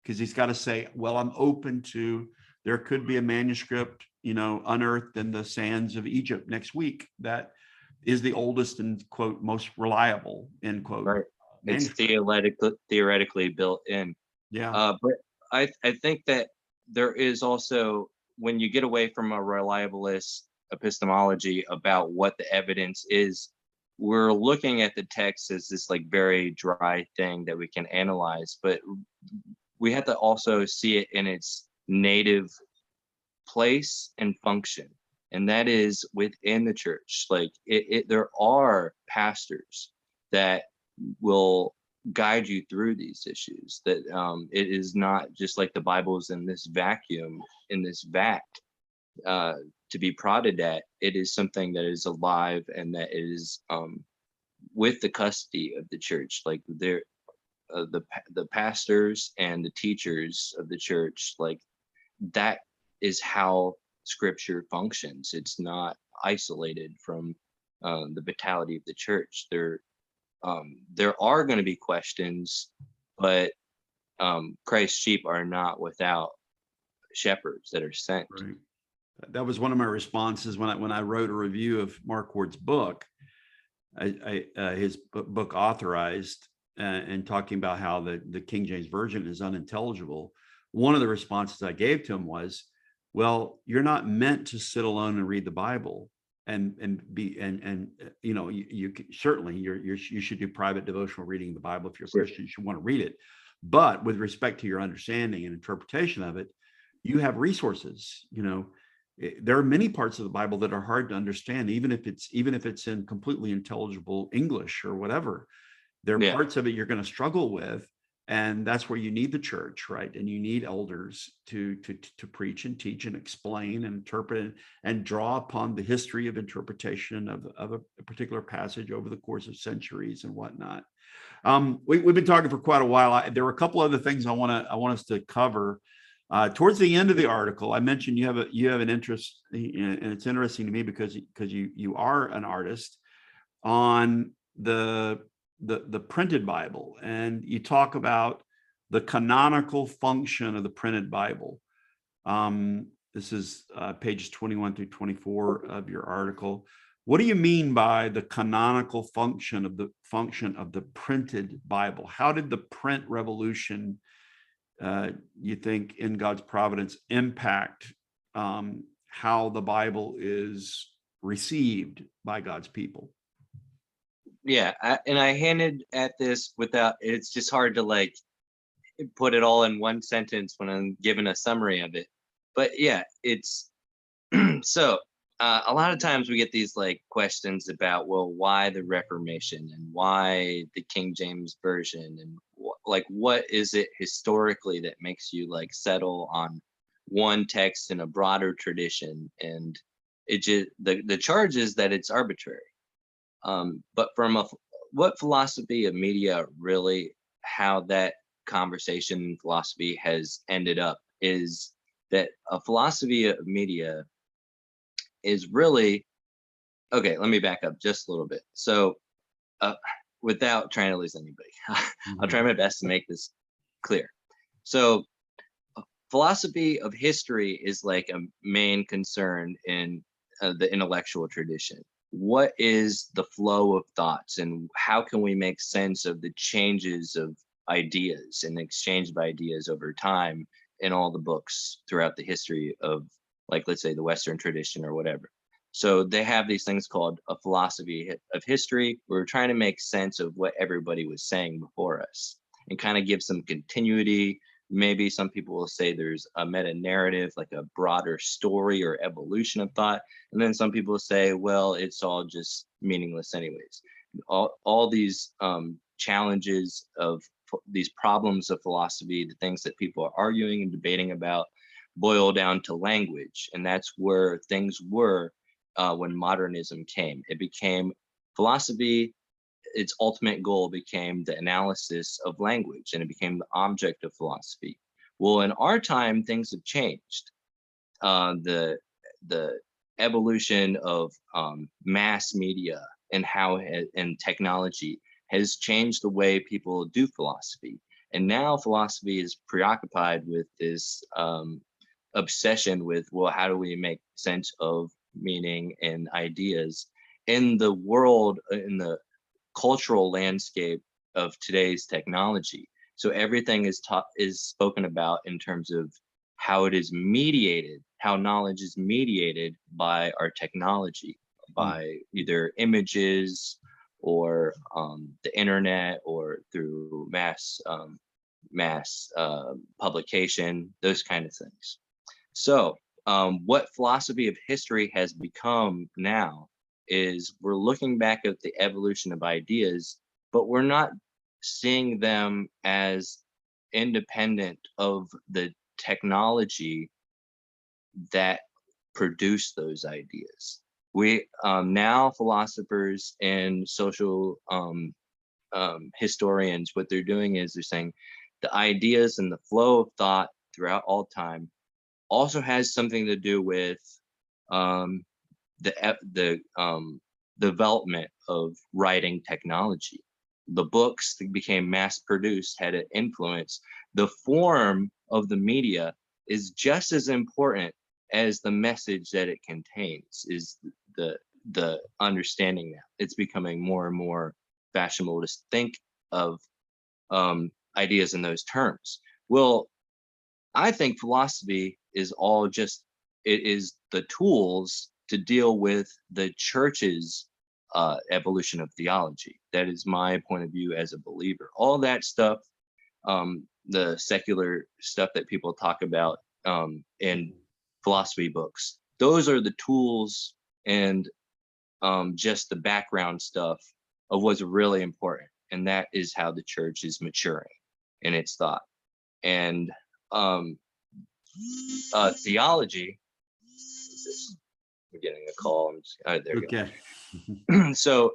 because he's got to say, well, I'm open to, there could be a manuscript, unearthed in the sands of Egypt next week that is the oldest and quote most reliable end quote Right. It's manuscript. theoretically built in. Yeah, But I think that there is also, when you get away from a reliabilist epistemology about what the evidence is, we're looking at the text as this like very dry thing that we can analyze, but we have to also see it in its native place and function, and that is within the church. Like there are pastors that will guide you through these issues, that it is not just like the Bible is in this vacuum, in this vat, uh, to be prodded at. It is something that is alive and that is with the custody of the church. Like they're the pastors and the teachers of the church, like that is how scripture functions. It's not isolated from the vitality of the church. There are going to be questions, but Christ's sheep are not without shepherds that are sent. right. That was one of my responses when I wrote a review of Mark Ward's book. His book Authorized, and talking about how the King James Version is unintelligible. One of the responses I gave to him was, well, you're not meant to sit alone and read the Bible and be you know, you certainly you should do private devotional reading of the Bible. If you're a Christian, you should want to read it, but with respect to your understanding and interpretation of it, you have resources. You know, there are many parts of the Bible that are hard to understand, even if it's in completely intelligible English or whatever. There are Yeah. parts of it you're going to struggle with, and that's where you need the church, right? And you need elders to preach and teach and explain and interpret and draw upon the history of interpretation of a particular passage over the course of centuries and whatnot. We've been talking for quite a while. There were a couple other things I want us to cover. Towards the end of the article, I mentioned you have an interest, and it's interesting to me because you are an artist on the printed Bible, and you talk about the canonical function of the printed Bible. This is pages 21 through 24 of your article. What do you mean by the canonical function of the printed Bible? How did the print revolution, you think, in God's providence, impact how the Bible is received by God's people? Yeah, I hinted at this without, it's just hard to like put it all in one sentence when I'm giving a summary of it. But yeah, it's so a lot of times we get these like questions about, well, why the Reformation and why the King James Version, and like what is it historically that makes you like settle on one text in a broader tradition? And it just, the charge is that it's arbitrary. But from what philosophy of media really, how that conversation in philosophy has ended up is that a philosophy of media is really, okay, let me back up just a little bit. So without trying to lose anybody, I'll try my best to make this clear. So philosophy of history is like a main concern in the intellectual tradition. What is the flow of thoughts, and how can we make sense of the changes of ideas and exchange of ideas over time in all the books throughout the history of, like, let's say the Western tradition or whatever. So they have these things called a philosophy of history. We're trying to make sense of what everybody was saying before us and kind of give some continuity. Maybe some people will say there's a meta narrative, like a broader story or evolution of thought. And then some people say, well, it's all just meaningless anyways. All these challenges of these problems of philosophy, the things that people are arguing and debating about, boil down to language. And that's where things were when modernism came. It became philosophy. Its ultimate goal became the analysis of language, and it became the object of philosophy. Well, in our time, things have changed. The evolution of mass media and how and technology has changed the way people do philosophy. And now philosophy is preoccupied with this obsession with, well, how do we make sense of meaning and ideas? in the world, in the cultural landscape of today's technology. So everything is spoken about in terms of how it is mediated, how knowledge is mediated by our technology, by either images or the internet, or through mass publication, those kind of things. So what philosophy of history has become now is we're looking back at the evolution of ideas, but we're not seeing them as independent of the technology that produce those ideas. We now, philosophers and social historians, what they're doing is they're saying the ideas and the flow of thought throughout all time also has something to do with the development of writing technology. The books that became mass produced had an influence. The form of the media is just as important as the message that it contains, is the understanding that it's becoming more and more fashionable to think of ideas in those terms. Well, I think philosophy is all just, it is the tools to deal with the church's evolution of theology. That is my point of view as a believer. All that stuff, the secular stuff that people talk about in philosophy books, those are the tools and just the background stuff of what's really important. And that is how the church is maturing in its thought. And theology, we're getting a call. There you go. So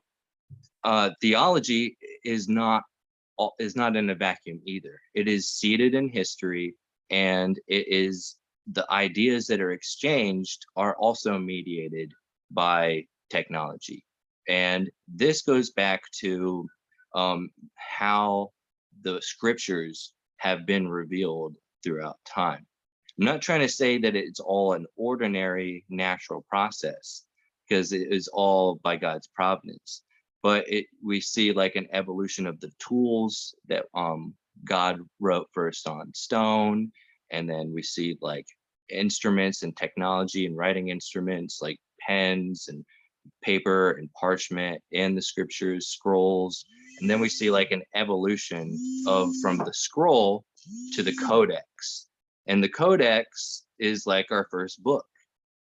theology is not in a vacuum either. It is seated in history, and it is, the ideas that are exchanged are also mediated by technology. And this goes back to how the scriptures have been revealed throughout time. I'm not trying to say that it's all an ordinary natural process, because it is all by God's providence. But we see like an evolution of the tools that God wrote first on stone, and then we see like instruments and technology and writing instruments like pens and paper and parchment, and the scriptures, scrolls. And then we see like an evolution from the scroll to the codex. And the codex is like our first book.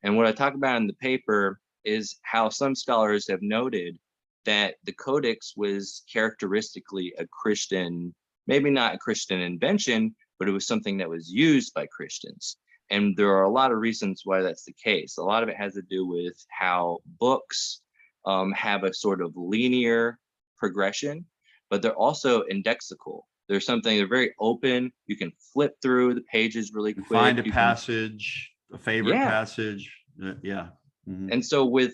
And what I talk about in the paper is how some scholars have noted that the codex was characteristically a Christian, maybe not a Christian invention, but it was something that was used by Christians. And there are a lot of reasons why that's the case. A lot of it has to do with how books have a sort of linear progression, but they're also indexical. There's something, they're very open. You can flip through the pages really quick. Find a passage, a favorite passage. Yeah. Mm-hmm. And so with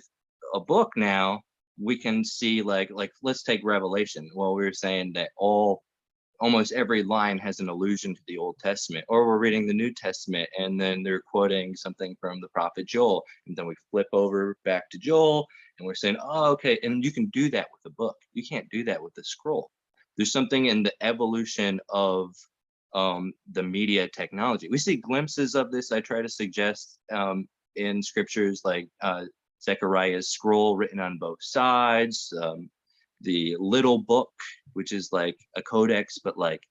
a book now, we can see like let's take Revelation. Well, we were saying that almost every line has an allusion to the Old Testament, or we're reading the New Testament and then they're quoting something from the prophet Joel, and then we flip over back to Joel and we're saying, oh, okay. And you can do that with a book. You can't do that with a scroll. There's something in the evolution of the media technology. We see glimpses of this. I try to suggest in scriptures like Zechariah's scroll written on both sides, the little book, which is like a codex, but like,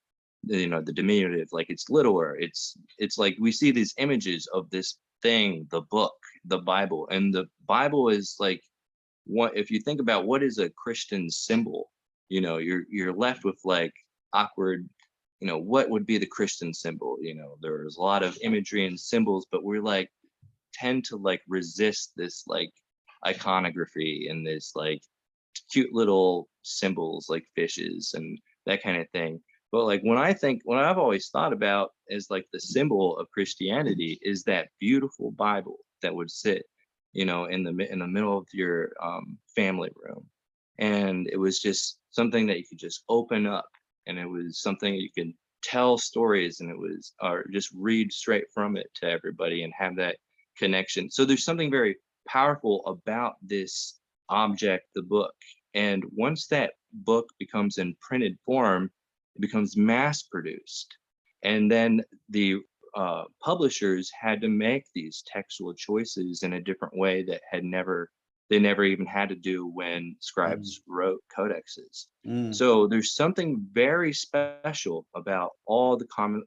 you know, the diminutive, like it's littler. It's like we see these images of this thing, the book, the Bible. And the Bible is like, what if you think about what is a Christian symbol, you know, you're left with like awkward, you know, what would be the Christian symbol? You know, there's a lot of imagery and symbols, but we're like tend to like resist this like iconography and this like cute little symbols like fishes and that kind of thing. But like what I've always thought about is like the symbol of Christianity is that beautiful Bible that would sit, you know, in the middle of your family room. And it was just something that you could just open up, and it was something you could tell stories, and it was, or just read straight from it to everybody and have that connection. So there's something very powerful about this object, the book. And once that book becomes in printed form, it becomes mass produced. And then the publishers had to make these textual choices in a different way that they never even had to do when Mm, scribes wrote codexes. mm, So there's something very special about all the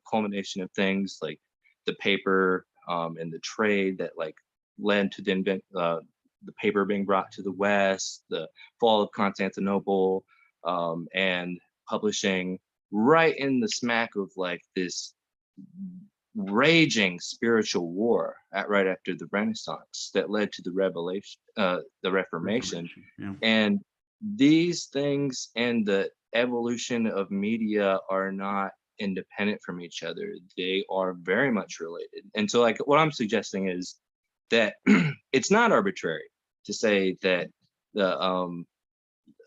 culmination of things like the paper and the trade that like led to the paper being brought to the West, the fall of Constantinople, and publishing right in the smack of like this raging spiritual war right after the Renaissance that led to the Reformation. Reformation. Yeah. And these things and the evolution of media are not independent from each other. They are very much related. And so, like, what I'm suggesting is that it's not arbitrary to say that the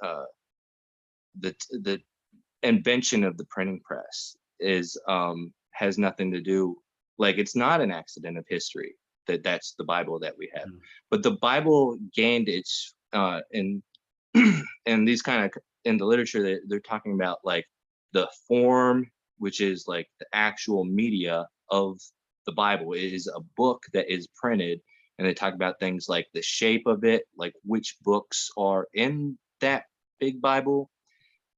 uh, the invention of the printing press is has nothing to do, like, it's not an accident of history that that's the Bible that we have. Mm, But the Bible gained its in in these kind of in the literature that they're talking about, like the form, which is like the actual media of the Bible. It is a book that is printed, and they talk about things like the shape of it, like which books are in that big Bible.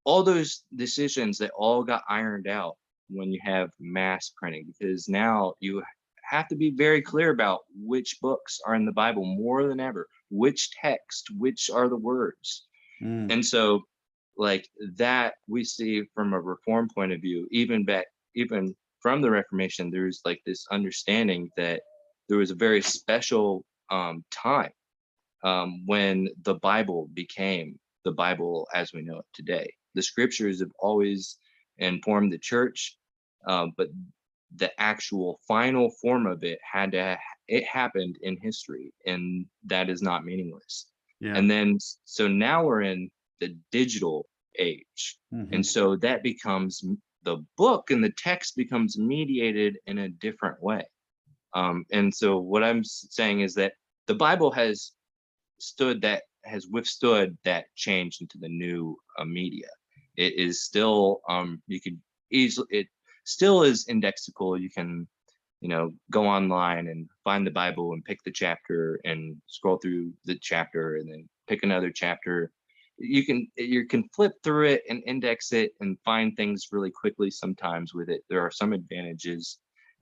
All those decisions that all got ironed out when you have mass printing, because now you have to be very clear about which books are in the Bible more than ever, which text, which are the words. mm, And so, like, that we see from a reform point of view, even from the Reformation, there's like this understanding that there was a very special time when the Bible became the Bible as we know it today. The scriptures have always informed the church, but the actual final form of it it happened in history, and that is not meaningless. yeah. And then so now we're in the digital age, and Hmm. so that becomes the book, and the text becomes mediated in a different way. And so what I'm saying is that the Bible has withstood that change into the new media. It is still you could easily it still is indexable. You can, go online and find the Bible and pick the chapter and scroll through the chapter and then pick another chapter. You can flip through it and index it and find things really quickly sometimes with it. There are some advantages,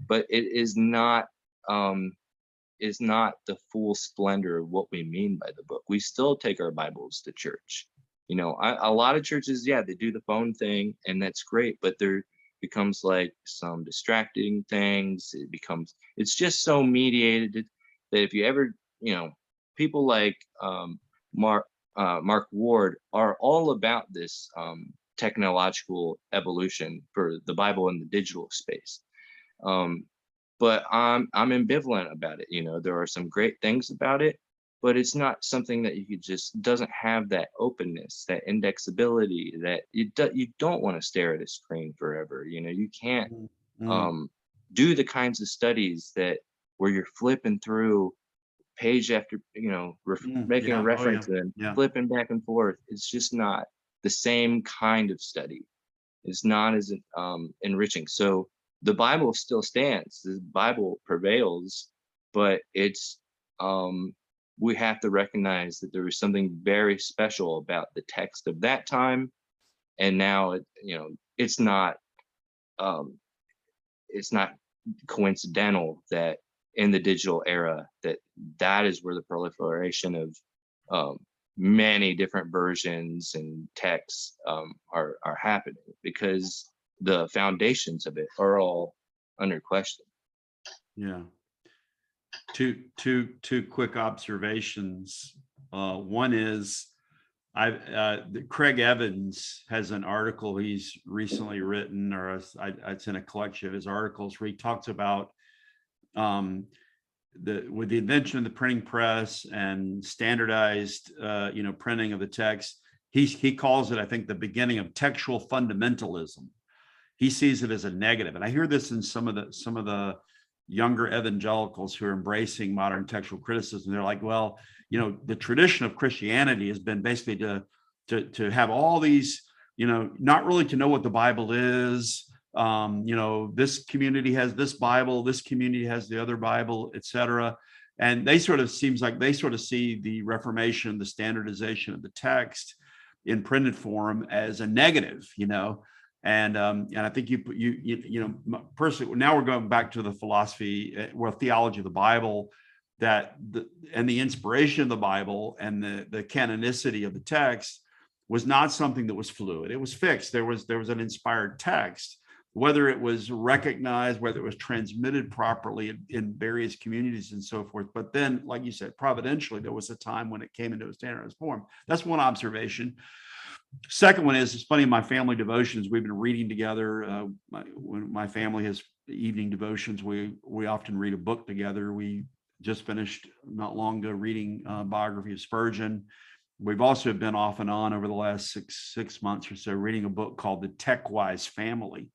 but it is not the full splendor of what we mean by the book. We still take our Bibles to church. A lot of churches, yeah, they do the phone thing, and that's great, but there becomes like some distracting things. It's just so mediated that if you ever, people like Mark Mark Ward are all about this technological evolution for the Bible in the digital space. Um, but I'm ambivalent about it. There are some great things about it, but it's not something that you could just doesn't have that openness, that indexability, that you don't want to stare at a screen forever. You can't Mm, mm, um, do the kinds of studies that where you're flipping through page after making a yeah. Oh, yeah. reference and Yeah. flipping back and forth. It's just not the same kind of study. It's not as enriching. So the Bible still stands. The Bible prevails, but we have to recognize that there was something very special about the text of that time, and now um, it's not coincidental that in the digital era that is where the proliferation of um, many different versions and texts are happening, because the foundations of it are all under question. Yeah. Two quick observations. One is Craig Evans has an article he's recently written, or it's in a collection of his articles, where he talks about with the invention of the printing press and standardized printing of the text. He calls it, I think, the beginning of textual fundamentalism. He sees it as a negative, and I hear this in some of the younger evangelicals who are embracing modern textual criticism. They're like, well, the tradition of Christianity has been basically to have all these, not really to know what the Bible is. This community has this Bible, this community has the other Bible, etc. And seems like they sort of see the Reformation, the standardization of the text in printed form as a negative, and I think personally, now we're going back to the philosophy, theology of the Bible, and the inspiration of the Bible and the canonicity of the text was not something that was fluid. It was fixed. There was an inspired text, whether it was recognized, whether it was transmitted properly in various communities and so forth. But then, like you said, providentially, there was a time when it came into a standardized form. That's one observation. Second one is, it's funny, in my family devotions, we've been reading together. When my family has evening devotions, we often read a book together. We just finished not long ago reading biography of Spurgeon. We've also been off and on over the last six months or so reading a book called The Tech-Wise Family.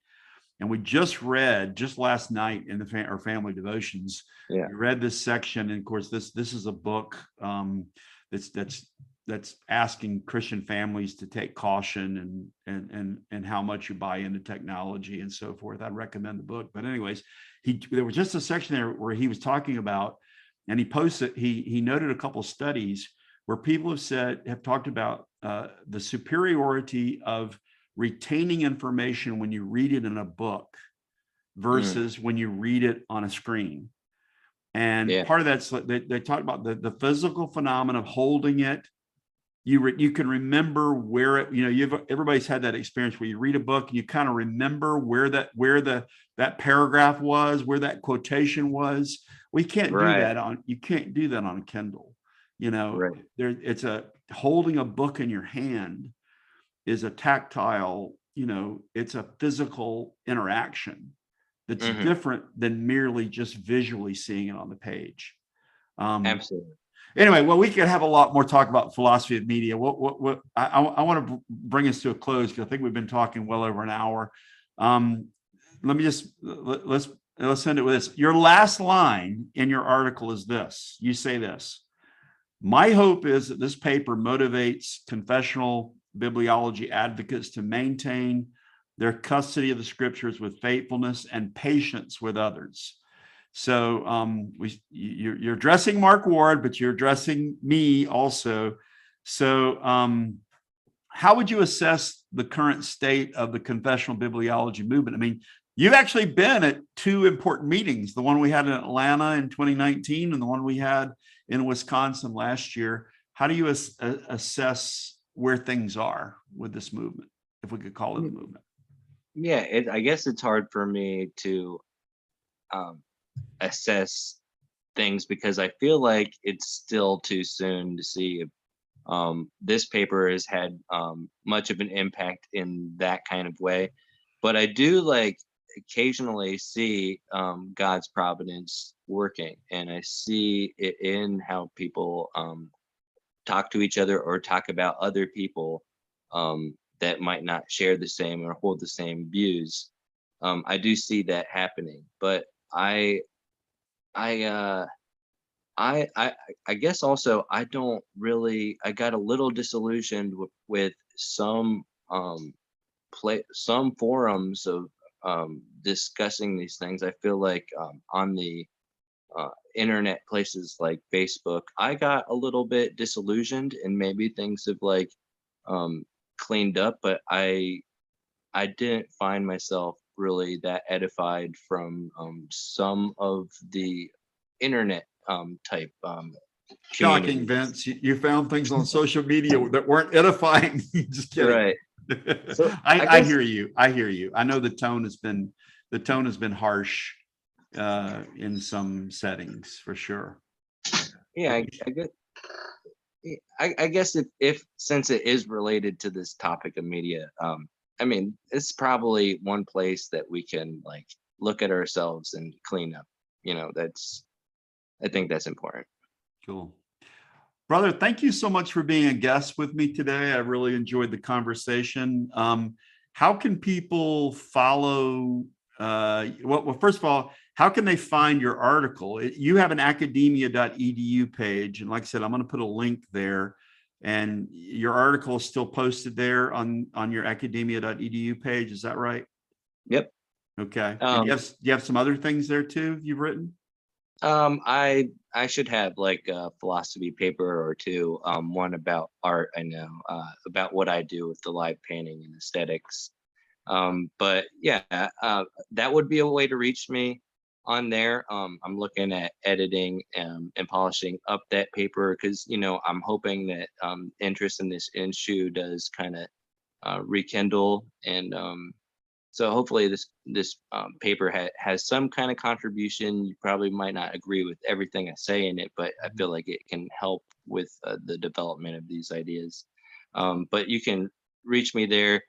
And we just last night in our family devotions, we read this section. And of course, this is a book that's asking Christian families to take caution and how much you buy into technology and so forth. I'd recommend the book. But anyways, there was just a section there where he was talking about, and he noted a couple of studies where people have talked about the superiority of retaining information when you read it in a book versus when you read it on a screen. And part of that's, they talked about the physical phenomenon of holding it. You can remember where it, everybody's had that experience where you read a book and you kind of remember where that paragraph was, where that quotation was. We can't do that you can't do that on a Kindle. It's holding a book in your hand is a tactile, it's a physical interaction that's different than merely just visually seeing it on the page. Absolutely. Anyway, well, we could have a lot more talk about philosophy of media. I want to bring us to a close because I think we've been talking well over an hour. Let's end it with this. Your last line in your article is this. You say this: my hope is that this paper motivates confessional bibliology advocates to maintain their custody of the scriptures with faithfulness and patience with others. So you're addressing Mark Ward, but you're addressing me also. So how would you assess the current state of the confessional bibliology movement? I mean, you've actually been at two important meetings, the one we had in Atlanta in 2019 and the one we had in Wisconsin last year. How do you assess where things are with this movement, if we could call it a movement? Yeah, I guess it's hard for me to assess things because I feel like it's still too soon to see if this paper has had much of an impact in that kind of way. But I do occasionally see God's providence working, and I see it in how people talk to each other or talk about other people that might not share the same or hold the same views. I do see that happening, but I guess also I got a little disillusioned with some forums of discussing these things. I feel like on the internet places like Facebook, I got a little bit disillusioned, and maybe things have cleaned up, but I didn't find myself really that edified from some of the internet type Shocking, Vince. You found things on social media that weren't edifying. Just kidding. Right. So I hear you. I hear you. I know the tone has been harsh in some settings for sure. Yeah, I guess if since it is related to this topic of media, I mean, it's probably one place that we can look at ourselves and clean up. I think that's important. Cool. Brother, thank you so much for being a guest with me today. I really enjoyed the conversation. How can people follow? Well, first of all, how can they find your article? You have an academia.edu page. And like I said, I'm going to put a link there. And your article is still posted there on your academia.edu page. Is that right? Yep. Okay. And you have some other things there too you've written? I should have like a philosophy paper or two. One about art, I know, about what I do with the live painting and aesthetics. But yeah, that would be a way to reach me on there. I'm looking at editing and polishing up that paper because, you know, I'm hoping that interest in this issue does kind of rekindle. And so hopefully this paper has some kind of contribution. You probably might not agree with everything I say in it, but I feel like it can help with the development of these ideas. But you can reach me there.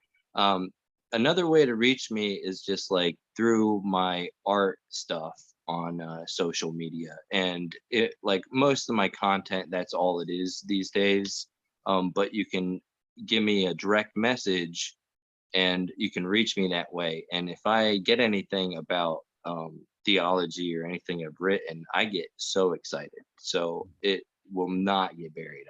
Another way to reach me is just like through my art stuff on social media, and it, like, most of my content, that's all it is these days. But you can give me a direct message and you can reach me that way. And if I get anything about theology or anything I've written, I get so excited. So it will not get buried.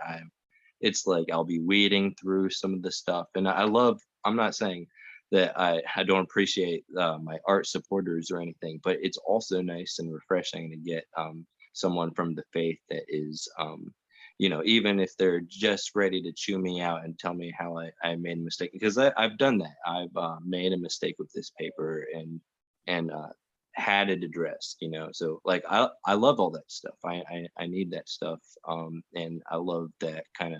It's like I'll be weeding through some of the stuff, and I'm not saying that I don't appreciate my art supporters or anything, but it's also nice and refreshing to get someone from the faith that is, you know, even if they're just ready to chew me out and tell me how I made a mistake, because I've done that. I've made a mistake with this paper and had it addressed, you know. So like I love all that stuff. I need that stuff, and I love that kind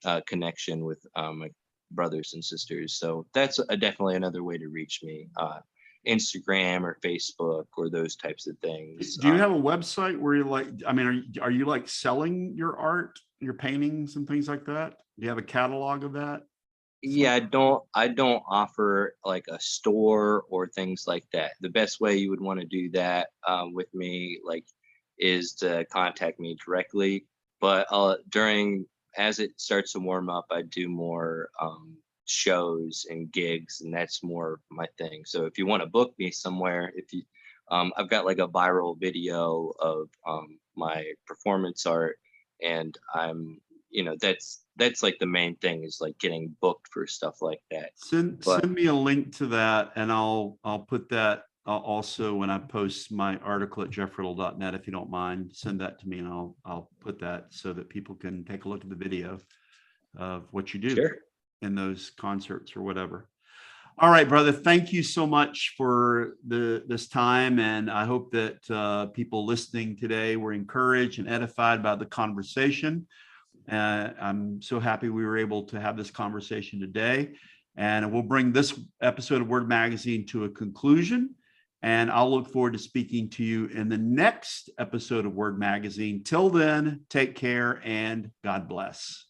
of connection with my brothers and sisters. So that's definitely another way to reach me. Instagram or Facebook or those types of things. Do you have a website where you're like, I mean, are you like selling your art, your paintings and things like that? Do you have a catalog of that? Yeah, I don't offer like a store or things like that. The best way you would want to do that with me, like, is to contact me directly. But during, as it starts to warm up, I do more shows and gigs, and that's more my thing. So if you want to book me somewhere, if you, I've got like a viral video of my performance art, and I'm, you know, that's like the main thing, is like getting booked for stuff like that. But Send me a link to that, and I'll put that also when I post my article at jeffriddle.net. If you don't mind, send that to me, and I'll put that so that people can take a look at the video of what you do sure. in those concerts or whatever. All right, brother. Thank you so much for this time, and I hope that people listening today were encouraged and edified by the conversation. I'm so happy we were able to have this conversation today, and we'll bring this episode of Word Magazine to a conclusion. And I'll look forward to speaking to you in the next episode of Word Magazine. Till then, take care and God bless.